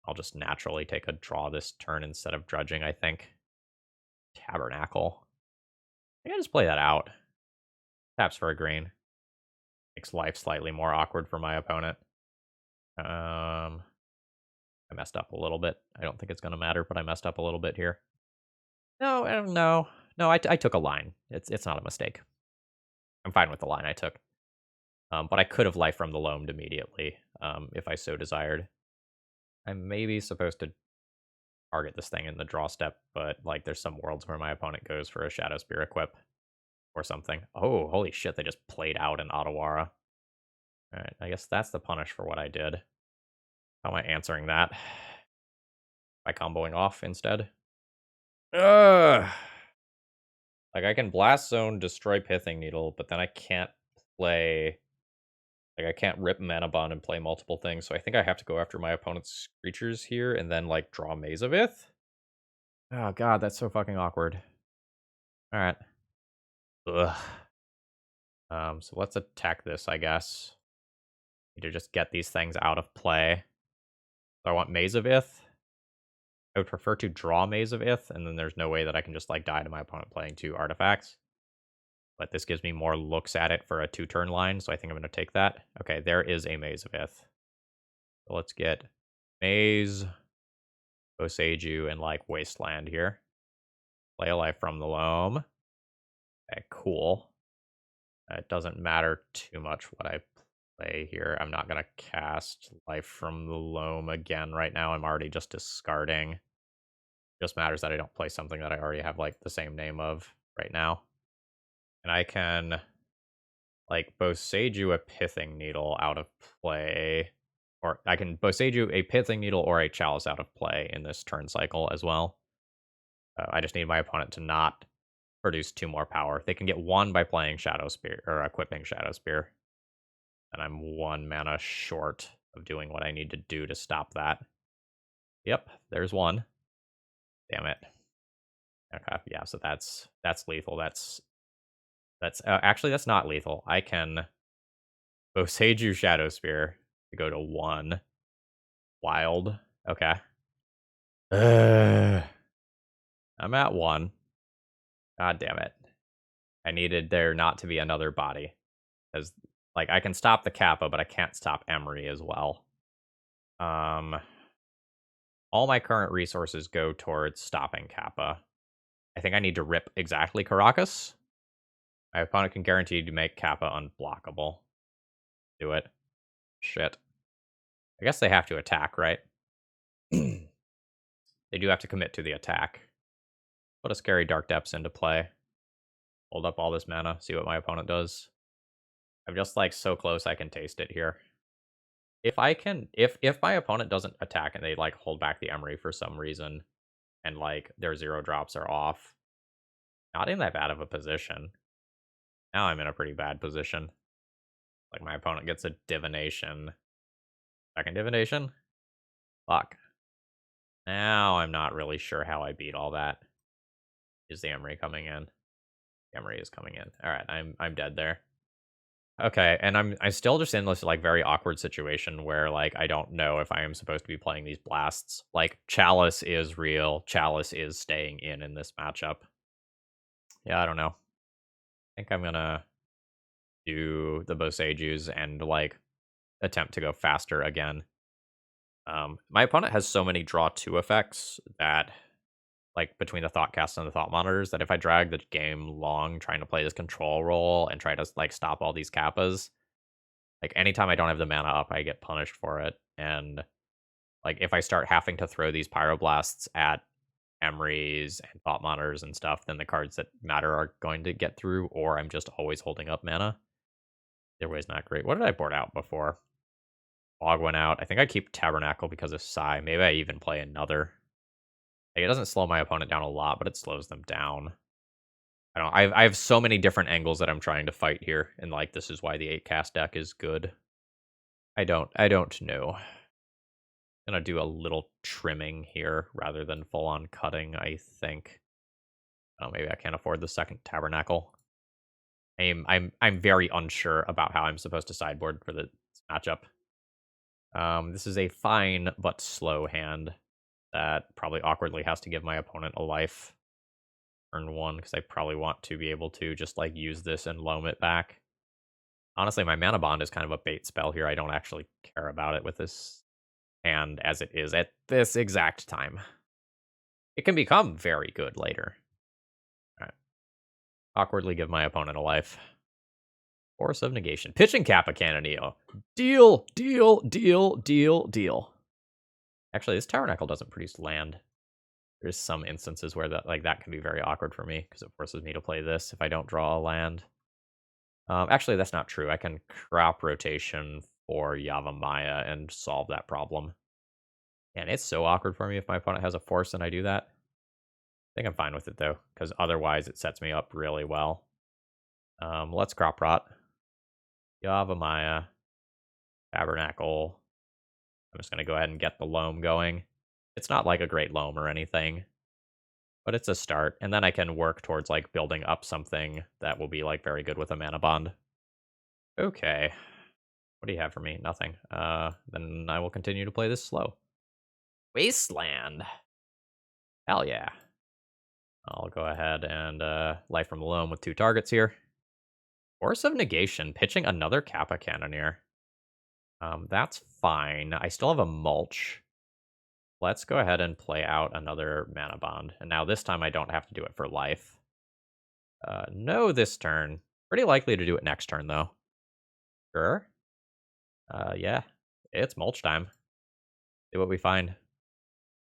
[SPEAKER 1] I'll just naturally take a draw this turn instead of Drudging, I think. Tabernacle. I can just play that out. Taps for a green. Makes life slightly more awkward for my opponent. I messed up a little bit. I don't think it's going to matter, but I messed up a little bit here. No. I took a line. It's not a mistake. I'm fine with the line I took. But I could have life from the loamed immediately, if I so desired. I'm maybe supposed to target this thing in the draw step, but, like, there's some worlds where my opponent goes for a Shadow Spear equip or something. Oh, holy shit, they just played out an Otawara. Alright, I guess that's the punish for what I did. How am I answering that? By comboing off instead? Ugh! Like, I can Blast Zone, destroy Pithing Needle, but then I can't play... Like, I can't rip Manabond and play multiple things, so I think I have to go after my opponent's creatures here and then, like, draw Maze of Ith? Oh, God, that's so fucking awkward. Alright. Ugh. So let's attack this, I guess. Need to just get these things out of play. So I want Maze of Ith. I would prefer to draw Maze of Ith, and then there's no way that I can just, like, die to my opponent playing 2 artifacts. But this gives me more looks at it for a 2-turn line, so I think I'm going to take that. Okay, there is a Maze of Ith. So let's get Maze, Boseiju, and, like, Wasteland here. Play a life from the loam. Okay, cool. It doesn't matter too much what I play here. I'm not going to cast life from the loam again right now. I'm already just discarding. Just matters that I don't play something that I already have, like, the same name of right now. And I can, like, Boseiju a Pithing Needle out of play. Or I can Boseiju a Pithing Needle or a Chalice out of play in this turn cycle as well. I just need my opponent to not produce 2 more power. They can get 1 by playing Shadow Spear, or equipping Shadow Spear. And I'm 1 mana short of doing what I need to do to stop that. Yep, there's 1. Damn it. Okay, yeah, so that's lethal. That's actually, that's not lethal. I can Boseiju Shadow Spear to go to 1. Wild. Okay. I'm at 1. God damn it. I needed there not to be another body. Because, like, I can stop the Kappa, but I can't stop Emery as well. All my current resources go towards stopping Kappa. I think I need to rip exactly Caracas. My opponent can guarantee to make Kappa unblockable. Do it. Shit. I guess they have to attack, right? They do have to commit to the attack. Put a Scary Dark Depths into play. Hold up all this mana, see what my opponent does. I'm just, like, so close I can taste it here. If I can if my opponent doesn't attack and they, like, hold back the Emery for some reason, and, like, their 0 drops are off, not in that bad of a position. Now I'm in a pretty bad position. Like, my opponent gets a Divination. Second Divination? Fuck. Now I'm not really sure how I beat all that. Is the Emery coming in? The Emery is coming in. Alright, I'm dead there. Okay, and I'm still just in this, like, very awkward situation where, like, I don't know if I am supposed to be playing these blasts. Like, Chalice is real. Chalice is staying in this matchup. Yeah, I don't know. I think I'm gonna do the Boseijus and, like, attempt to go faster again. My opponent has so many draw 2 effects that, like, between the Thoughtcast and the Thought Monitors, that if I drag the game long trying to play this control role and try to, like, stop all these Kappas, like, anytime I don't have the mana up, I get punished for it, and, like, if I start having to throw these Pyroblasts at Emerys and Thought Monitors and stuff, then the cards that matter are going to get through, or I'm just always holding up mana. Either way is not great. What did I board out before? Log went out. I think I keep Tabernacle because of Psy. Maybe I even play another. Like, it doesn't slow my opponent down a lot, but it slows them down. I have so many different angles that I'm trying to fight here, and, like, this is why the 8-cast deck is good. I don't know. Gonna do a little trimming here rather than full on cutting, I think. Oh, maybe I can't afford the second Tabernacle. I'm very unsure about how I'm supposed to sideboard for this matchup. This is a fine but slow hand that probably awkwardly has to give my opponent a life. Turn 1, because I probably want to be able to just, like, use this and loam it back. Honestly, my Manabond is kind of a bait spell here. I don't actually care about it with this hand as it is at this exact time. It can become very good later. Alright. Awkwardly give my opponent a life. Force of Negation. Pitching Kappa Canonio. Deal, deal, deal, deal, deal. Actually, this Tabernacle doesn't produce land. There's some instances where that can be very awkward for me, because it forces me to play this if I don't draw a land. Actually, that's not true. I can crop rotation for Yavimaya and solve that problem. And it's so awkward for me if my opponent has a force and I do that. I think I'm fine with it, though, because otherwise it sets me up really well. Let's crop rot. Yavimaya. Tabernacle. I'm just going to go ahead and get the loam going. It's not like a great loam or anything, but it's a start. And then I can work towards, like, building up something that will be, like, very good with a Manabond. Okay. What do you have for me? Nothing. Then I will continue to play this slow. Wasteland. Hell yeah. I'll go ahead and Life from the Loam with 2 targets here. Force of Negation, pitching another Kappa Cannoneer. That's fine. I still have a Mulch. Let's go ahead and play out another Manabond. And now this time I don't have to do it for life. No this turn. Pretty likely to do it next turn, though. Sure. Yeah. It's Mulch time. See what we find.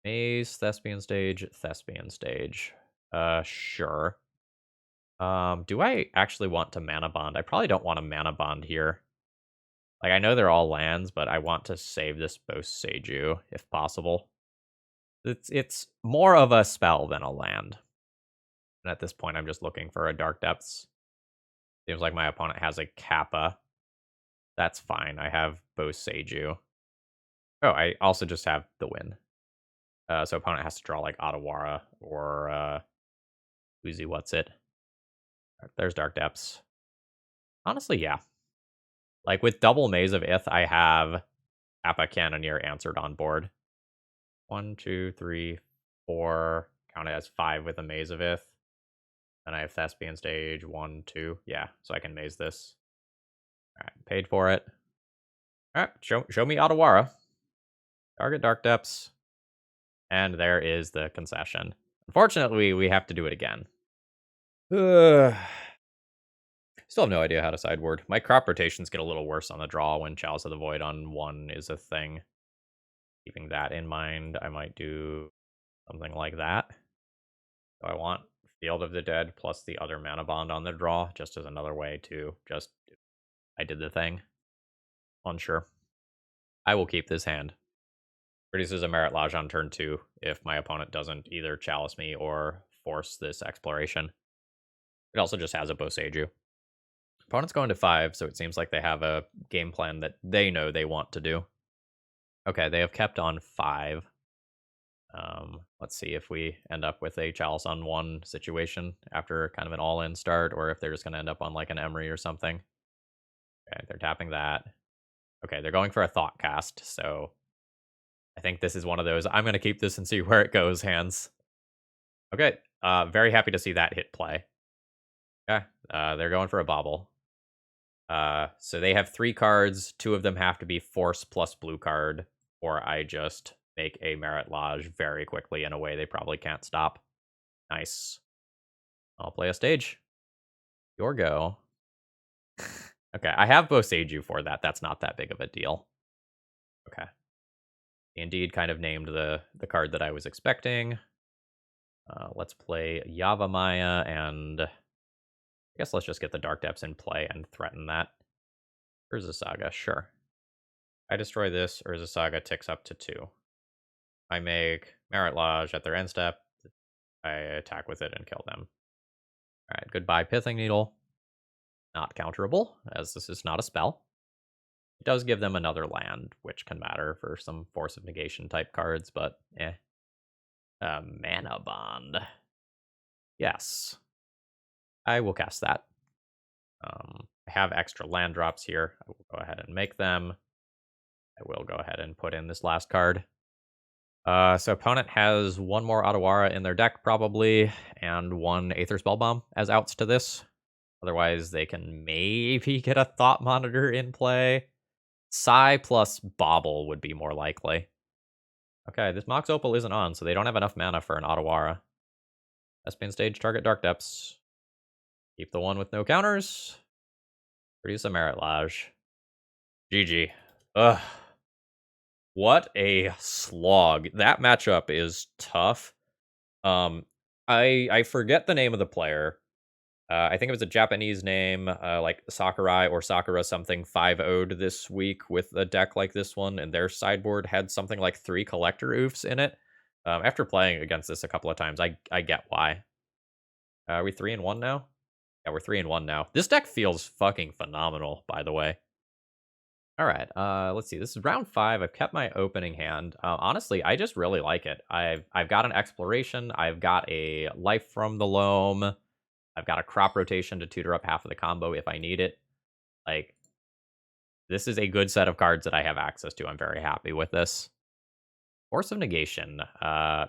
[SPEAKER 1] Maze, Thespian Stage, Thespian Stage. Sure. Do I actually want to Mana Bond? I probably don't want a Mana Bond here. Like, I know they're all lands, but I want to save this Boseiju, if possible. It's more of a spell than a land. And at this point, I'm just looking for a Dark Depths. Seems like my opponent has a Kappa. That's fine. I have Boseiju. Oh, I also just have the win. So opponent has to draw, like, Otawara or Uzi What's It. There's Dark Depths. Honestly, yeah. Like, with double Maze of Ith, I have Kappa Cannoneer answered on board. 1, 2, 3, 4. Count it as 5 with a Maze of Ith. And I have Thespian Stage 1, 2. Yeah, so I can maze this. Alright, paid for it. Alright, show me Otawara. Target Dark Depths. And there is the concession. Unfortunately, we have to do it again. Still have no idea how to sideboard. My crop rotations get a little worse on the draw when Chalice of the Void on 1 is a thing. Keeping that in mind, I might do something like that. So I want Field of the Dead plus the other Manabond on the draw, just as another way to just... I did the thing. Unsure. I will keep this hand. Produces a Marit Lage on turn 2 if my opponent doesn't either Chalice me or force this exploration. It also just has a Boseiju. Opponent's going to 5, so it seems like they have a game plan that they know they want to do. Okay, they have kept on 5. Let's see if we end up with a Chalice on 1 situation after kind of an all-in start, or if they're just going to end up on like an Emery or something. Okay, they're tapping that. Okay, they're going for a Thought Cast, so I think this is one of those, I'm going to keep this and see where it goes hands. Okay, very happy to see that hit play. Okay, they're going for a Bobble. So they have 3 cards. 2 of them have to be Force plus blue card, or I just make a Marit Lage very quickly in a way they probably can't stop. Nice. I'll play a stage. Your go. Okay, I have Boseiju for that. That's not that big of a deal. Okay. Indeed, kind of named the card that I was expecting. Let's play Yavimaya, and I guess let's just get the Dark Depths in play and threaten that. Urza Saga, sure. I destroy this, Urza Saga ticks up to 2. I make Marit Lage at their end step. I attack with it and kill them. Alright, goodbye Pithing Needle. Not counterable, as this is not a spell. It does give them another land, which can matter for some Force of Negation type cards, but eh. Manabond. Yes. I will cast that. I have extra land drops here. I will go ahead and make them. I will go ahead and put in this last card. So opponent has 1 more Otawara in their deck, probably, and 1 Aether Spellbomb as outs to this. Otherwise, they can maybe get a Thought Monitor in play. Psy plus Bobble would be more likely. Okay, this Mox Opal isn't on, so they don't have enough mana for an Otawara. Thespian Stage, target Dark Depths. Keep the one with no counters. Produce a Marit Lage. GG. Ugh. What a slog. That matchup is tough. I forget the name of the player. I think it was a Japanese name, like Sakurai or Sakura something 5-0'd this week with a deck like this one, and their sideboard had something like 3 collector oofs in it. After playing against this a couple of times, I get why. Are we 3-1 now? Yeah, we're 3-1 now. This deck feels fucking phenomenal, by the way. All right, let's see. This is round 5. I've kept my opening hand. Honestly, I just really like it. I've got an exploration. I've got a life from the loam. I've got a crop rotation to tutor up half of the combo if I need it. Like, this is a good set of cards that I have access to. I'm very happy with this. Force of Negation.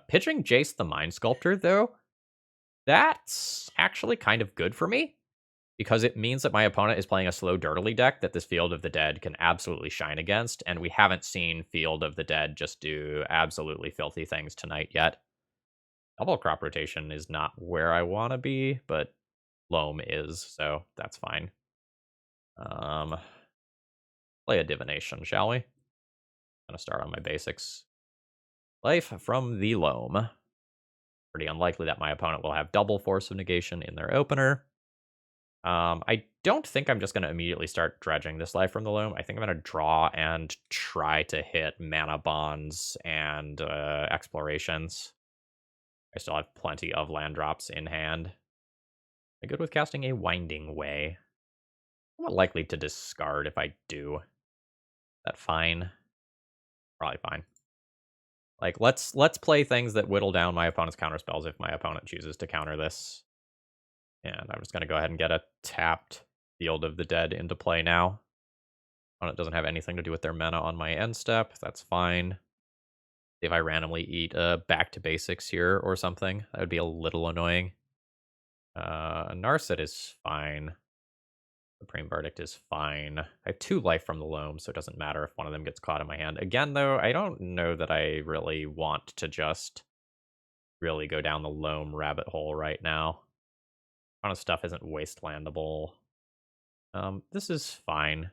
[SPEAKER 1] Pitching Jace the Mind Sculptor, though, that's actually kind of good for me, because it means that my opponent is playing a slow, dirtily deck that this Field of the Dead can absolutely shine against, and we haven't seen Field of the Dead just do absolutely filthy things tonight yet. Double crop rotation is not where I want to be, but Loam is, so that's fine. Play a Divination, shall we? I'm gonna start on my basics. Life from the Loam. Pretty unlikely that my opponent will have double Force of Negation in their opener. I don't think I'm just going to immediately start dredging this Life from the Loam. I think I'm going to draw and try to hit Manabonds and explorations. I still have plenty of land drops in hand. I'm good with casting a Winding Way. I'm not likely to discard if I do. Is that fine? Probably fine. Like, let's play things that whittle down my opponent's counterspells if my opponent chooses to counter this. And I'm just going to go ahead and get a tapped Field of the Dead into play now. Opponent doesn't have anything to do with their mana on my end step. That's fine. If I randomly eat back to basics here or something, that would be a little annoying. Narset is fine. Supreme Verdict is fine. I have 2 life from the Loam, so it doesn't matter if one of them gets caught in my hand. Again, though, I don't know that I really want to just really go down the Loam rabbit hole right now. A ton of stuff isn't wastelandable. This is fine.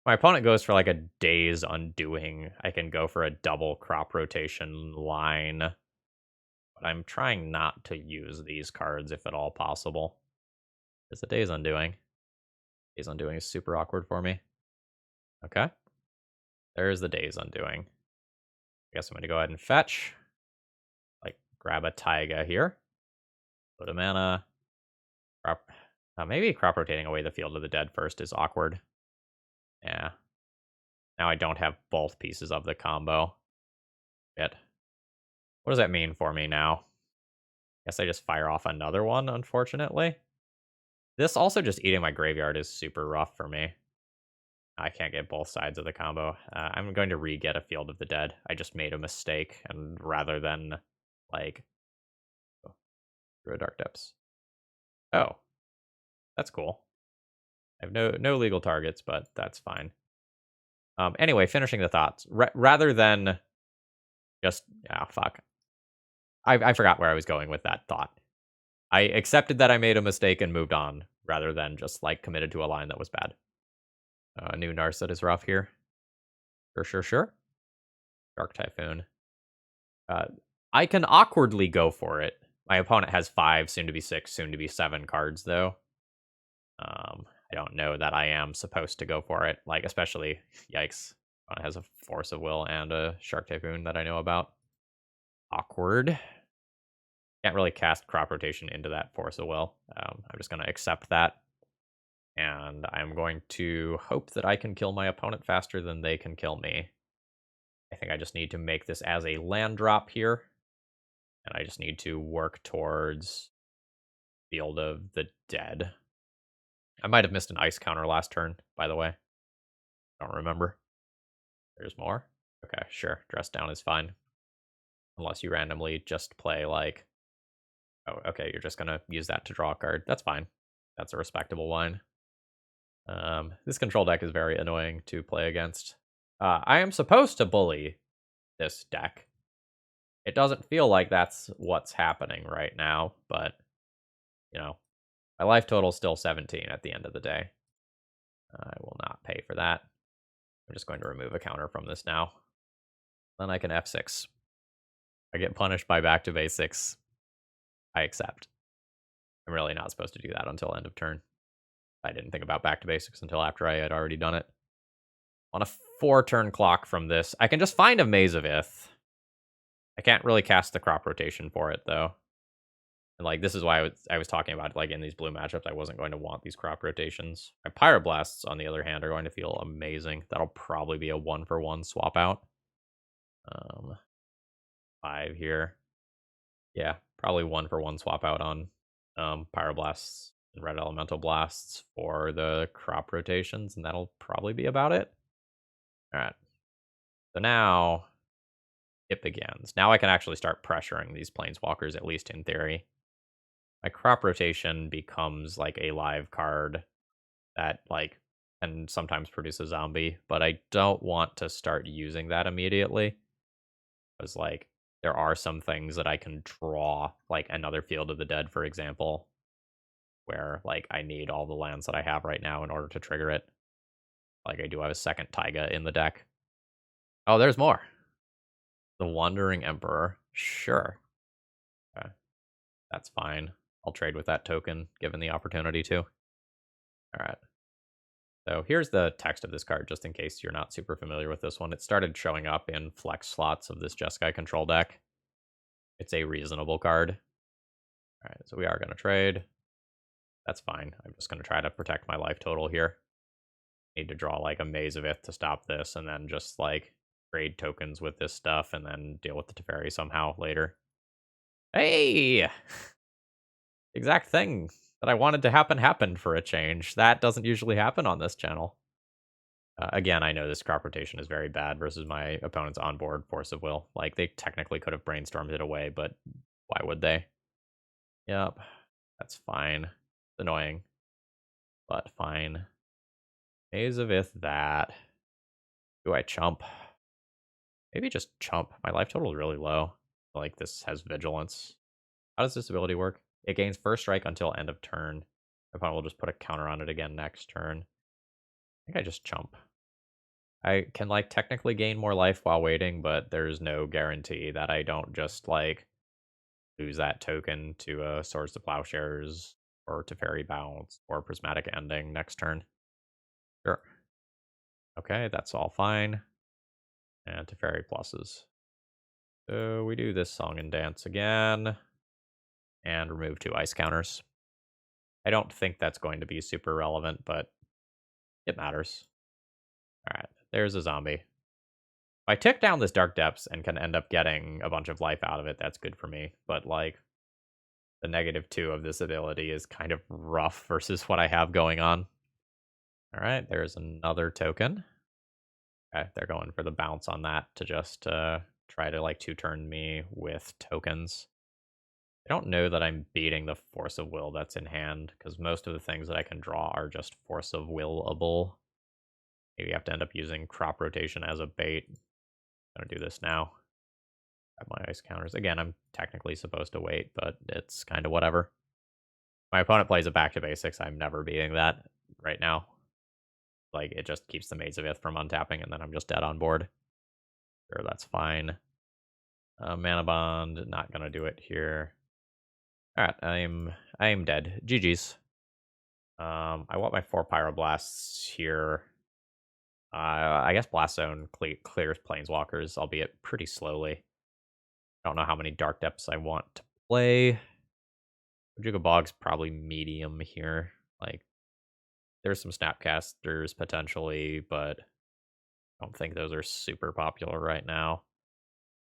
[SPEAKER 1] My opponent goes for like a Days Undoing. I can go for a double crop rotation line, but I'm trying not to use these cards if at all possible. It's the Days Undoing. Days Undoing is super awkward for me. Okay. There's the Days Undoing. I guess I'm going to go ahead and fetch. Like, grab a Taiga here. Put a mana. Crop. Maybe crop rotating away the Field of the Dead first is awkward. Yeah. Now I don't have both pieces of the combo. Yet. What does that mean for me now? Guess I just fire off another one, unfortunately. This also just eating my graveyard is super rough for me. I can't get both sides of the combo. I'm going to re-get a Field of the Dead. I just made a mistake, and rather than, like... Oh, through a Dark Depths. Oh. That's cool. I have no legal targets, but that's fine. Anyway, finishing the thoughts. Rather than just... fuck. I forgot where I was going with that thought. I accepted that I made a mistake and moved on, rather than just, like, committed to a line that was bad. New Narset is rough here. Sure. Dark Typhoon. I can awkwardly go for it. My opponent has 5, soon to be 6, soon to be 7 cards, though. I don't know that I am supposed to go for it. Like, especially, yikes. It has a Force of Will and a Shark Typhoon that I know about. Awkward. Can't really cast Crop Rotation into that Force of Will. I'm just going to accept that. And I'm going to hope that I can kill my opponent faster than they can kill me. I think I just need to make this as a land drop here. And I just need to work towards Field of the Dead. I might have missed an ice counter last turn, by the way. Don't remember. There's more? Okay, sure. Dress down is fine. Unless you randomly just play, like... Oh, okay, you're just gonna use that to draw a card. That's fine. That's a respectable line. This control deck is very annoying to play against. I am supposed to bully this deck. It doesn't feel like that's what's happening right now, but, you know, my life total is still 17 at the end of the day. I will not pay for that. I'm just going to remove a counter from this now. Then I can F6. I get punished by back to basics. I accept. I'm really not supposed to do that until end of turn. I didn't think about back to basics until after I had already done it. On a 4-turn clock from this, I can just find a Maze of Ith. I can't really cast the crop rotation for it, though. And, like, this is why I was talking about, like, in these blue matchups, I wasn't going to want these crop rotations. My Pyroblasts, on the other hand, are going to feel amazing. That'll probably be a 1-for-1 swap out. 5 here. Yeah, probably 1-for-1 swap out on Pyroblasts and Red Elemental Blasts for the crop rotations, and that'll probably be about it. Alright. So now it begins. Now I can actually start pressuring these Planeswalkers, at least in theory. My crop rotation becomes like a live card that, like, can sometimes produce a zombie, but I don't want to start using that immediately. Because, like, there are some things that I can draw, like another Field of the Dead, for example, where, like, I need all the lands that I have right now in order to trigger it. Like, I do have a second Taiga in the deck. Oh, there's more. The Wandering Emperor. Sure. Okay. That's fine. I'll trade with that token, given the opportunity to. Alright. So here's the text of this card, just in case you're not super familiar with this one. It started showing up in flex slots of this Jeskai control deck. It's a reasonable card. Alright, so we are going to trade. That's fine. I'm just going to try to protect my life total here. Need to draw, like, a Maze of Ith to stop this, and then just, like, trade tokens with this stuff, and then deal with the Teferi somehow later. Hey! Exact thing that I wanted to happen happened for a change. That doesn't usually happen on this channel. Again, I know this crop rotation is very bad versus my opponent's onboard Force of Will. Like, they technically could have brainstormed it away, but why would they? Yep, that's fine. It's annoying, but fine. Maze of Ith that. Do I chump? Maybe just chump. My life total is really low. Like, this has vigilance. How does this ability work? It gains first strike until end of turn. My opponent will just put a counter on it again next turn. I think I just chump. I can, like, technically gain more life while waiting, but there's no guarantee that I don't just, like, lose that token to Swords to Plowshares or to Fairy Bounce or Prismatic Ending next turn. Sure. Okay, that's all fine. And to Fairy Pluses. So we do this Song and Dance again. And remove 2 ice counters. I don't think that's going to be super relevant, but it matters. Alright, there's a zombie. If I tick down this Dark Depths and can end up getting a bunch of life out of it, that's good for me. But, like, the -2 of this ability is kind of rough versus what I have going on. Alright, there's another token. Okay, they're going for the bounce on that to just try to, like, 2-turn me with tokens. I don't know that I'm beating the Force of Will that's in hand, because most of the things that I can draw are just Force of Willable. Maybe I have to end up using Crop Rotation as a bait. I'm gonna do this now. Grab my ice counters. Again, I'm technically supposed to wait, but it's kind of whatever. My opponent plays a back to basics. I'm never beating that right now. Like, it just keeps the Maids of Ith from untapping, and then I'm just dead on board. Sure, that's fine. Manabond, not gonna do it here. Alright, I am dead. GG's. I want my 4 Pyroblasts here. I guess Blast Zone clears Planeswalkers, albeit pretty slowly. I don't know how many Dark Depths I want to play. Bojuka Bog's probably medium here. Like, there's some Snapcasters potentially, but I don't think those are super popular right now.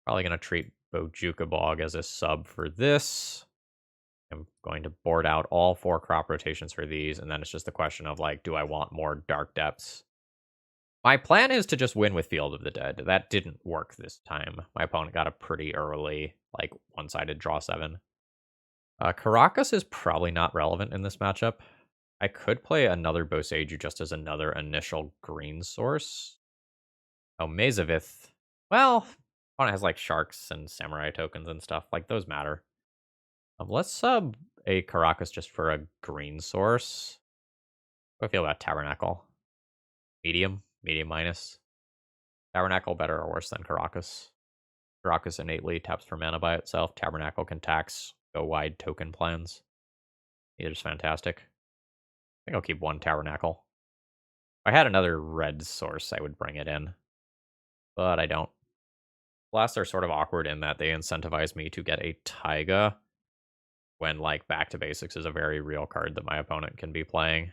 [SPEAKER 1] Probably going to treat Bojuka Bog as a sub for this. I'm going to board out all 4 crop rotations for these, and then it's just a question of, like, do I want more Dark Depths? My plan is to just win with Field of the Dead. That didn't work this time. My opponent got a pretty early, like, one-sided draw 7. Caracas is probably not relevant in this matchup. I could play another Boseiju just as another initial green source. Oh, Maze of Ith. Well, opponent has, like, Sharks and Samurai tokens and stuff. Like, those matter. Let's sub a Caracas just for a green source. How do I feel about Tabernacle? Medium? Medium minus? Tabernacle better or worse than Caracas? Caracas innately taps for mana by itself. Tabernacle can tax, go wide token plans. Either's fantastic. I think I'll keep 1 Tabernacle. If I had another red source, I would bring it in. But I don't. Blasts are sort of awkward in that they incentivize me to get a Taiga when, like, Back to Basics is a very real card that my opponent can be playing.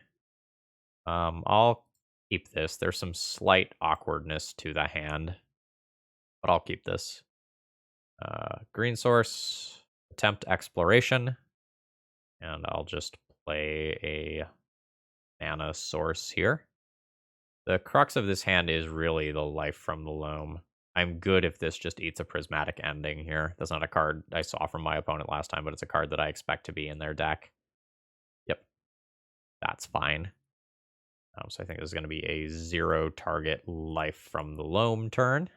[SPEAKER 1] I'll keep this. There's some slight awkwardness to the hand, but I'll keep this. Green source, attempt exploration, and I'll just play a mana source here. The crux of this hand is really the Life from the Loam. I'm good if this just eats a Prismatic Ending here. That's not a card I saw from my opponent last time, but it's a card that I expect to be in their deck. Yep, that's fine. So I think this is going to be a 0 target Life from the Loam turn.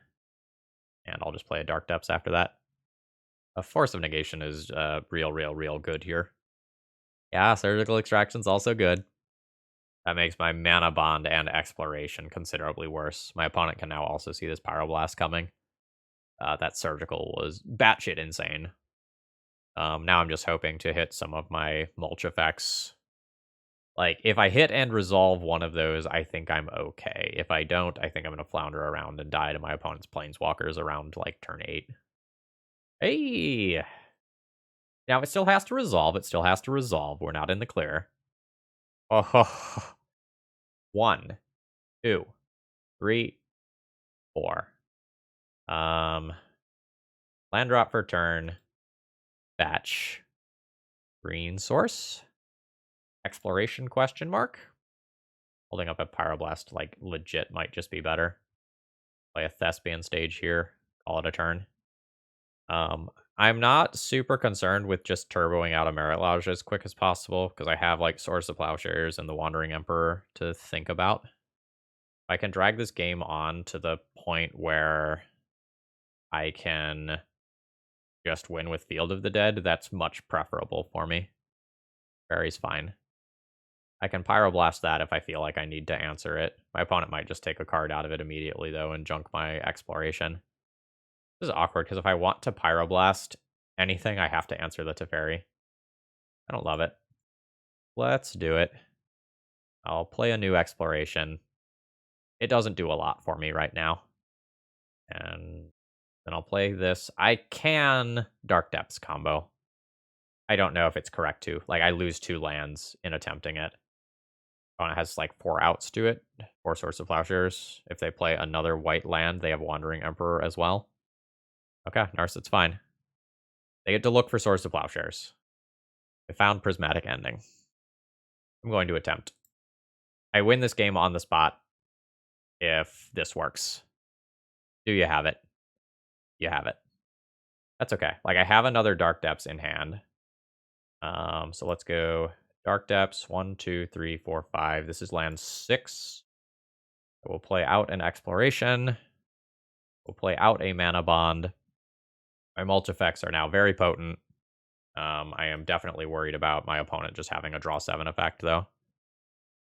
[SPEAKER 1] And I'll just play a Dark Depths after that. A Force of Negation is real good here. Yeah, Surgical Extraction's also good. That makes my Manabond and Exploration considerably worse. My opponent can now also see this Pyroblast coming. That Surgical was batshit insane. Now I'm just hoping to hit some of my Mulch effects. Like, if I hit and resolve one of those, I think I'm okay. If I don't, I think I'm going to flounder around and die to my opponent's Planeswalkers around, like, turn 8. Hey! Now, it still has to resolve. It still has to resolve. We're not in the clear. Oh, 1, 2, 3, 4. Land drop for turn. Batch. Green source. Exploration question mark. Holding up a Pyroblast, like, legit might just be better. Play a Thespian stage here. Call it a turn. I'm not super concerned with just turboing out a Marit Lage as quick as possible, because I have, like, Swords of Plowshares and the Wandering Emperor to think about. If I can drag this game on to the point where I can just win with Field of the Dead, that's much preferable for me. Fairy's fine. I can Pyroblast that if I feel like I need to answer it. My opponent might just take a card out of it immediately, though, and junk my Exploration. This is awkward, because if I want to Pyroblast anything, I have to answer the Teferi. I don't love it. Let's do it. I'll play a new Exploration. It doesn't do a lot for me right now. And then I'll play this. I can Dark Depths combo. I don't know if it's correct to. Like, I lose 2 lands in attempting it. It has like 4 outs to it, 4 Swords of Plowshares. If they play another white land, they have Wandering Emperor as well. Okay, Narset's fine. They get to look for Swords of Plowshares. I found Prismatic Ending. I'm going to attempt. I win this game on the spot if this works. Do you have it? You have it. That's okay. Like, I have another Dark Depths in hand. So let's go Dark Depths. 1, 2, 3, 4, 5. This is land 6. We'll play out an Exploration. We'll play out a Manabond. My Mulch effects are now very potent. I am definitely worried about my opponent just having a draw 7 effect, though.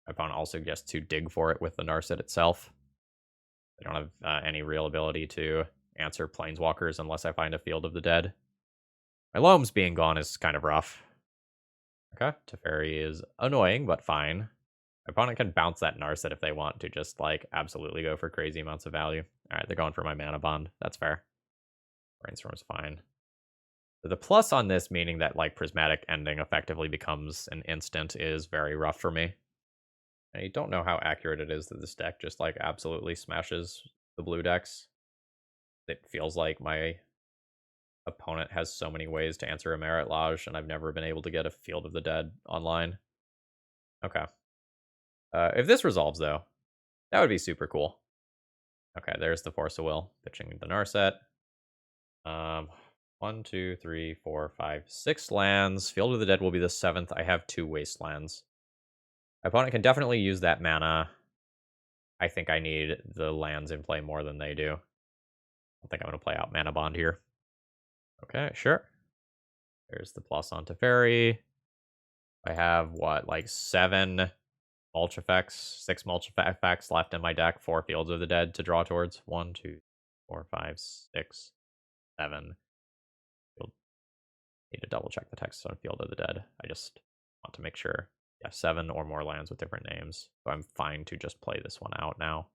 [SPEAKER 1] My opponent also gets to dig for it with the Narset itself. They don't have any real ability to answer Planeswalkers unless I find a Field of the Dead. My Loam's being gone is kind of rough. Okay, Teferi is annoying, but fine. My opponent can bounce that Narset if they want to just, like, absolutely go for crazy amounts of value. Alright, they're going for my Manabond. That's fair. Brainstorm's fine. The plus on this, meaning that, like, Prismatic Ending effectively becomes an instant, is very rough for me. I don't know how accurate it is that this deck just, like, absolutely smashes the blue decks. It feels like my opponent has so many ways to answer a Marit Lage, and I've never been able to get a Field of the Dead online. Okay. If this resolves, though, that would be super cool. Okay, there's the Force of Will, pitching the Narset. 1, 2, 3, 4, 5, 6 lands. Field of the Dead will be the 7th. I have 2 Wastelands. My opponent can definitely use that mana. I think I need the lands in play more than they do. I think I'm going to play out Manabond here. Okay, sure. There's the plus on Teferi. I have, what, like 7 Mulch effects, 6 Mulch effects left in my deck, 4 Fields of the Dead to draw towards. 1, 2, 4, 5, 6, 7. Need to double check the text on Field of the Dead. I just want to make sure. Yeah, 7 or more lands with different names. So I'm fine to just play this one out now.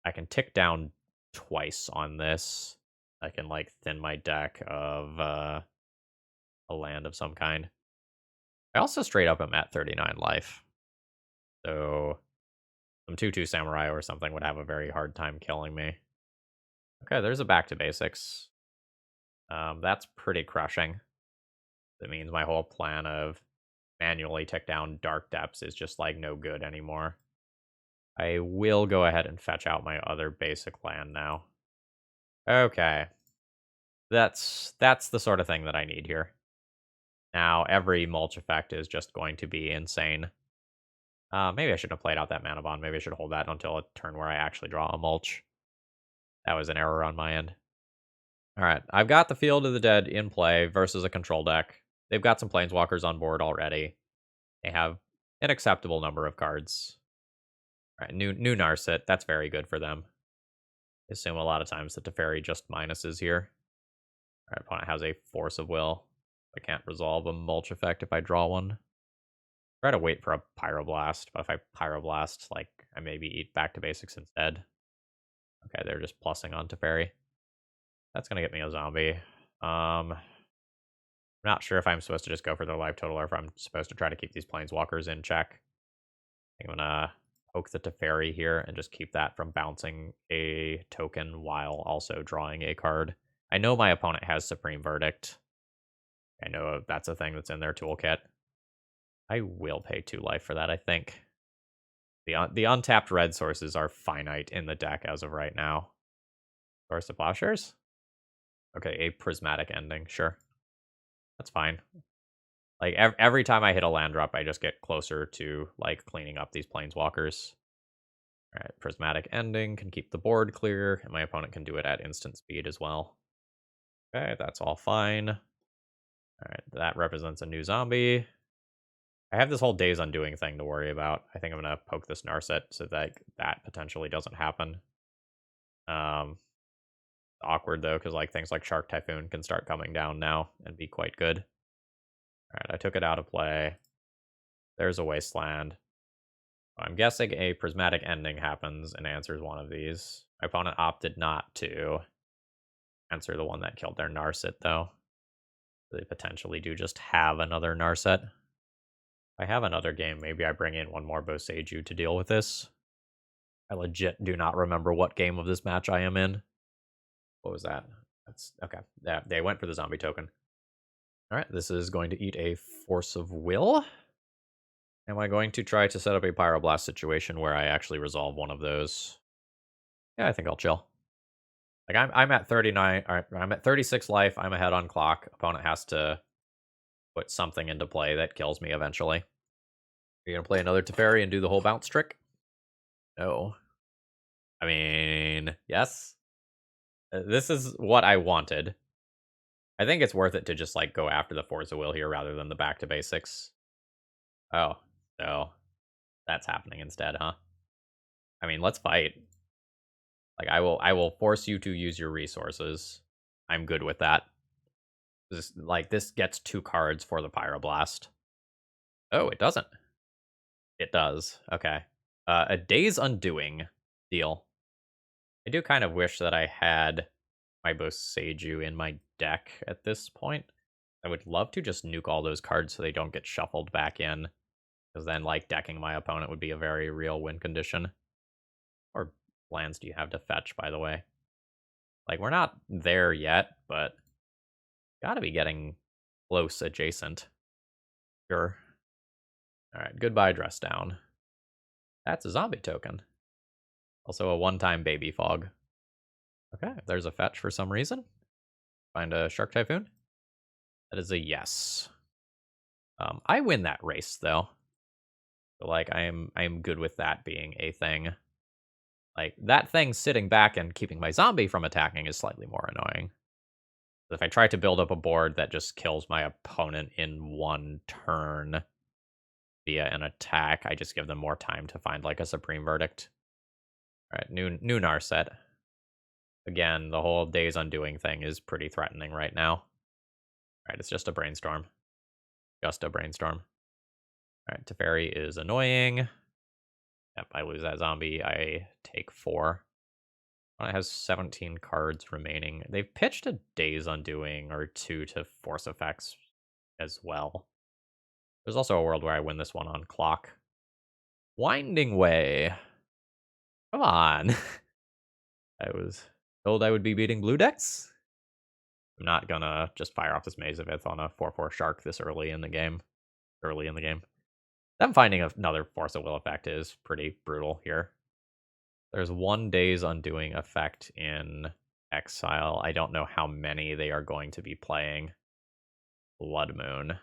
[SPEAKER 1] I can tick down twice on this. I can, like, thin my deck of a land of some kind. I also straight up am at 39 life. So some 2/2 Samurai or something would have a very hard time killing me. Okay, there's a back to basics. That's pretty crushing. That means my whole plan of manually tick down Dark Depths is just, like, no good anymore. I will go ahead and fetch out my other basic land now. Okay. That's the sort of thing that I need here. Now, every Mulch effect is just going to be insane. Maybe I shouldn't have played out that Manabond. Maybe I should hold that until a turn where I actually draw a Mulch. That was an error on my end. Alright, I've got the Field of the Dead in play versus a control deck. They've got some Planeswalkers on board already. They have an acceptable number of cards. Alright, new Narset. That's very good for them. I assume a lot of times the Teferi just minuses here. Alright, opponent has a Force of Will. I can't resolve a Mulch effect if I draw one. Try to wait for a Pyroblast, but if I Pyroblast, like, I maybe eat back to basics instead. Okay, they're just plussing on Teferi. That's gonna get me a zombie. I'm not sure if I'm supposed to just go for their life total or if I'm supposed to try to keep these Planeswalkers in check. I'm gonna poke the Teferi here and just keep that from bouncing a token while also drawing a card. I know my opponent has Supreme Verdict. I know that's a thing that's in their toolkit. I will pay 2 life for that, I think. The untapped red sources are finite in the deck as of right now. Source of Plowshares? Okay, a Prismatic Ending, sure. That's fine. Like, every time I hit a land drop, I just get closer to, like, cleaning up these Planeswalkers. Alright, Prismatic Ending can keep the board clear, and my opponent can do it at instant speed as well. Okay, that's all fine. Alright, that represents a new zombie. I have this whole Days Undoing thing to worry about. I think I'm gonna poke this Narset so that that potentially doesn't happen. Um, Awkward though, because like things like Shark Typhoon can start coming down now and be quite good. All right, I took it out of play. There's a Wasteland. I'm guessing a Prismatic Ending happens and answers one of these. My opponent opted not to answer the one that killed their Narset, though. They potentially do just have another Narset. If I have another game, maybe I bring in one more Boseiju to deal with this. I legit do not remember what game of this match I am in. What was that? That's okay. Yeah, they went for the zombie token. All right, this is going to eat a Force of Will. Am I going to try to set up a Pyroblast situation where I actually resolve one of those? Yeah, I think I'll chill. Like I'm at 39. All right, I'm at 36 life. I'm ahead on clock. Opponent has to put something into play that kills me eventually. You're gonna play another Teferi and do the whole bounce trick? No. I mean, yes. This is what I wanted. I think it's worth it to just like go after the Force of Will here rather than the back to basics. Oh, so that's happening instead, huh? I mean, let's fight. Like I will force you to use your resources. I'm good with that. This gets 2 cards for the Pyroblast. Oh, it doesn't. It does. Okay. A Day's Undoing deal. I do kind of wish that I had my Boseiju in my deck at this point. I would love to just nuke all those cards so they don't get shuffled back in. Because then, like, decking my opponent would be a very real win condition. Or lands do you have to fetch, by the way? Like, we're not there yet, but gotta be getting close adjacent. Sure. Alright, goodbye, Dress Down. That's a zombie token. Also a one-time Baby Fog. Okay, there's a fetch for some reason. Find a Shark Typhoon. That is a yes. I win that race, though. So, like, I am good with that being a thing. Like, that thing sitting back and keeping my zombie from attacking is slightly more annoying. If I try to build up a board that just kills my opponent in one turn via an attack, I just give them more time to find, like, a Supreme Verdict. Alright, new Narset. Again, the whole Days Undoing thing is pretty threatening right now. Alright, it's just a Brainstorm. Just a Brainstorm. Alright, Teferi is annoying. Yep, I lose that zombie. I take 4. It has 17 cards remaining. They've pitched a Days Undoing or 2 to force effects as well. There's also a world where I win this one on clock. Winding Way. Come on. I was told I would be beating blue decks. I'm not gonna just fire off this Maze of Ith on a 4/4 Shark this early in the game. Them finding another Force of Will effect is pretty brutal here. There's 1 Days Undoing effect in Exile. I don't know how many they are going to be playing. Blood Moon.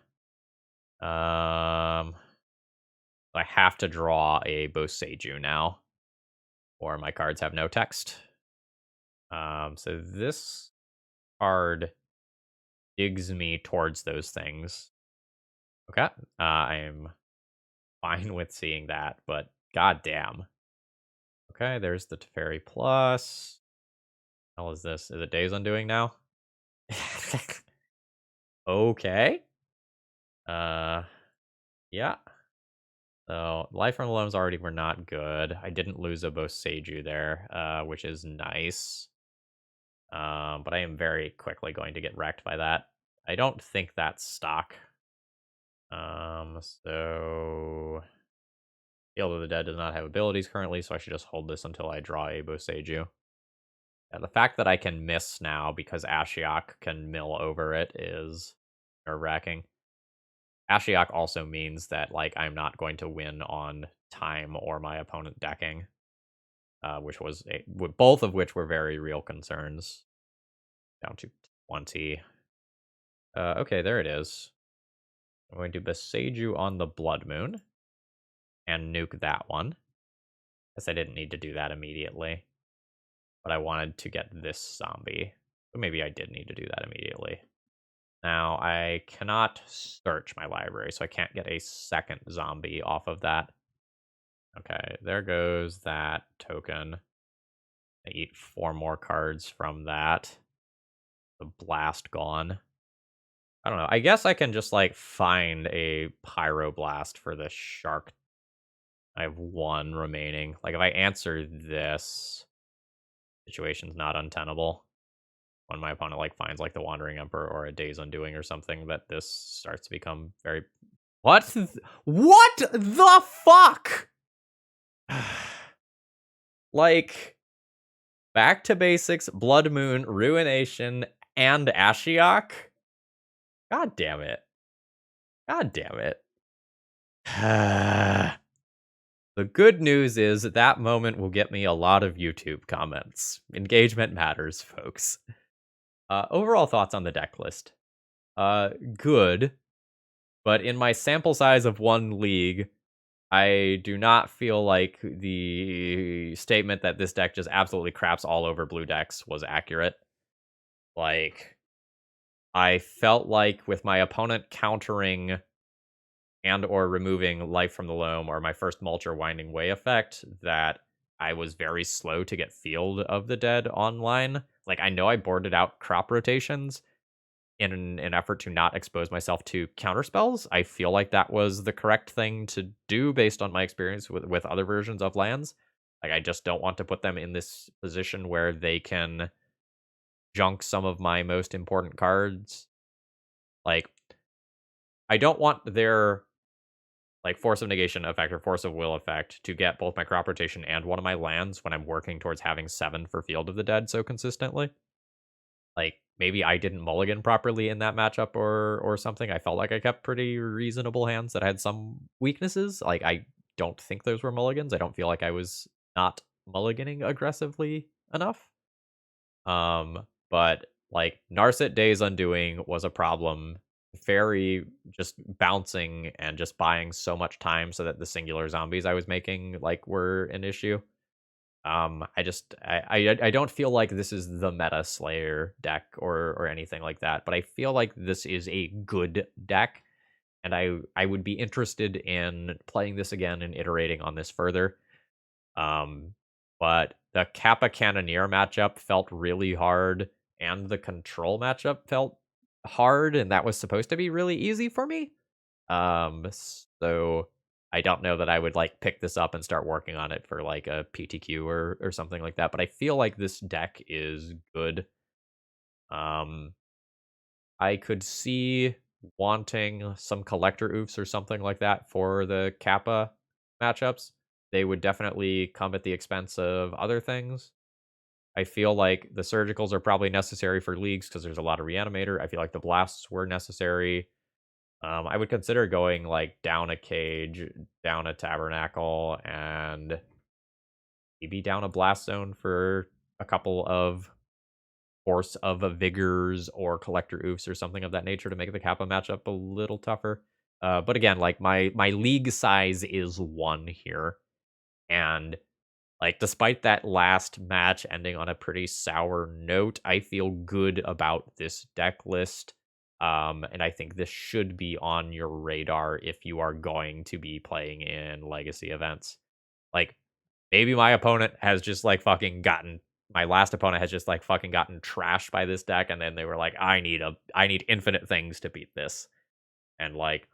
[SPEAKER 1] I have to draw a Boseiju now, or my cards have no text. So this card digs me towards those things. Okay, I'm fine with seeing that, but goddamn. Okay, there's the Teferi Plus. How is this? Is it Days Undoing now? Okay. Yeah. So Life from the Loams already were not good. I didn't lose a Boseiju there, which is nice. But I am very quickly going to get wrecked by that. I don't think that's stock. So Field of the Dead does not have abilities currently, so I should just hold this until I draw a Boseiju. Yeah, the fact that I can miss now because Ashiok can mill over it is nerve-wracking. Ashiok also means that like I'm not going to win on time or my opponent decking, which was both of which were very real concerns. Down to 20. Okay, there it is. I'm going to Boseiju on the Blood Moon and nuke that one. Guess I didn't need to do that immediately, but I wanted to get this zombie. But maybe I did need to do that immediately. Now, I cannot search my library, so I can't get a second zombie off of that. Okay, there goes that token. I eat 4 more cards from that. The blast gone. I don't know. I guess I can just, like, find a pyroblast for the shark. I have 1 remaining. Like, if I answer this, situation's not untenable. When my opponent, like, finds, like, the Wandering Emperor or a Day's Undoing or something, that this starts to become very... What the fuck? Like, back to basics, Blood Moon, Ruination, and Ashiok? God damn it. God damn it. The good news is that moment will get me a lot of YouTube comments. Engagement matters, folks. Overall thoughts on the deck list. Good, but in my sample size of 1 league, I do not feel like the statement that this deck just absolutely craps all over blue decks was accurate. Like, I felt like with my opponent countering and or removing Life from the Loam or my first Mulch or Winding Way effect, that I was very slow to get Field of the Dead online. Like, I know I boarded out crop rotations in an effort to not expose myself to counterspells. I feel like that was the correct thing to do based on my experience with other versions of lands. Like, I just don't want to put them in this position where they can junk some of my most important cards. Like, I don't want their, like, Force of Negation effect or Force of Will effect to get both my crop rotation and one of my lands when I'm working towards having 7 for Field of the Dead so consistently. Like, maybe I didn't mulligan properly in that matchup or something. I felt like I kept pretty reasonable hands that had some weaknesses. Like, I don't think those were mulligans. I don't feel like I was not mulliganing aggressively enough. But, like, Narset Days Undoing was a problem. Very just bouncing and just buying so much time so that the singular zombies I was making, like, were an issue. I don't feel like this is the meta Slayer deck or anything like that, but I feel like this is a good deck, and I would be interested in playing this again and iterating on this further. Um, but the Kappa Cannoneer matchup felt really hard, and the control matchup felt hard, and that was supposed to be really easy for me. So I don't know that I would, like, pick this up and start working on it for, like, a PTQ or something like that, but I feel like this deck is good. Um, I could see wanting some collector oofs or something like that for the Kappa matchups. They would definitely come at the expense of other things. I feel like the surgicals are probably necessary for leagues because there's a lot of reanimator. I feel like the blasts were necessary. I would consider going, like, down a cage, down a tabernacle, and maybe down a blast zone for a couple of Force of a Vigors or Collector Oofs or something of that nature to make the Kappa matchup a little tougher. But again, like, my league size is 1 here, and, like, despite that last match ending on a pretty sour note, I feel good about this deck list. And I think this should be on your radar if you are going to be playing in legacy events. Like, maybe my opponent has just, like, fucking gotten my last opponent has just, like, fucking gotten trashed by this deck, and then they were like, I need infinite things to beat this. And, like,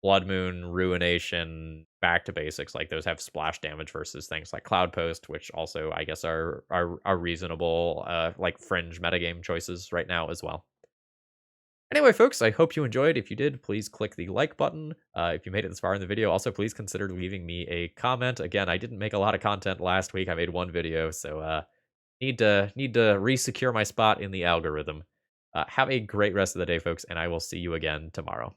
[SPEAKER 1] Blood Moon, Ruination, back to basics, like, those have splash damage versus things like Cloud Post, which also I guess are reasonable, like, fringe metagame choices right now as well. Anyway, folks, I hope you enjoyed. If you did, please click the like button. If you made it this far in the video, also please consider leaving me a comment. Again, I didn't make a lot of content last week. I made 1 video, so need to re-secure my spot in the algorithm. Have a great rest of the day, folks, and I will see you again tomorrow.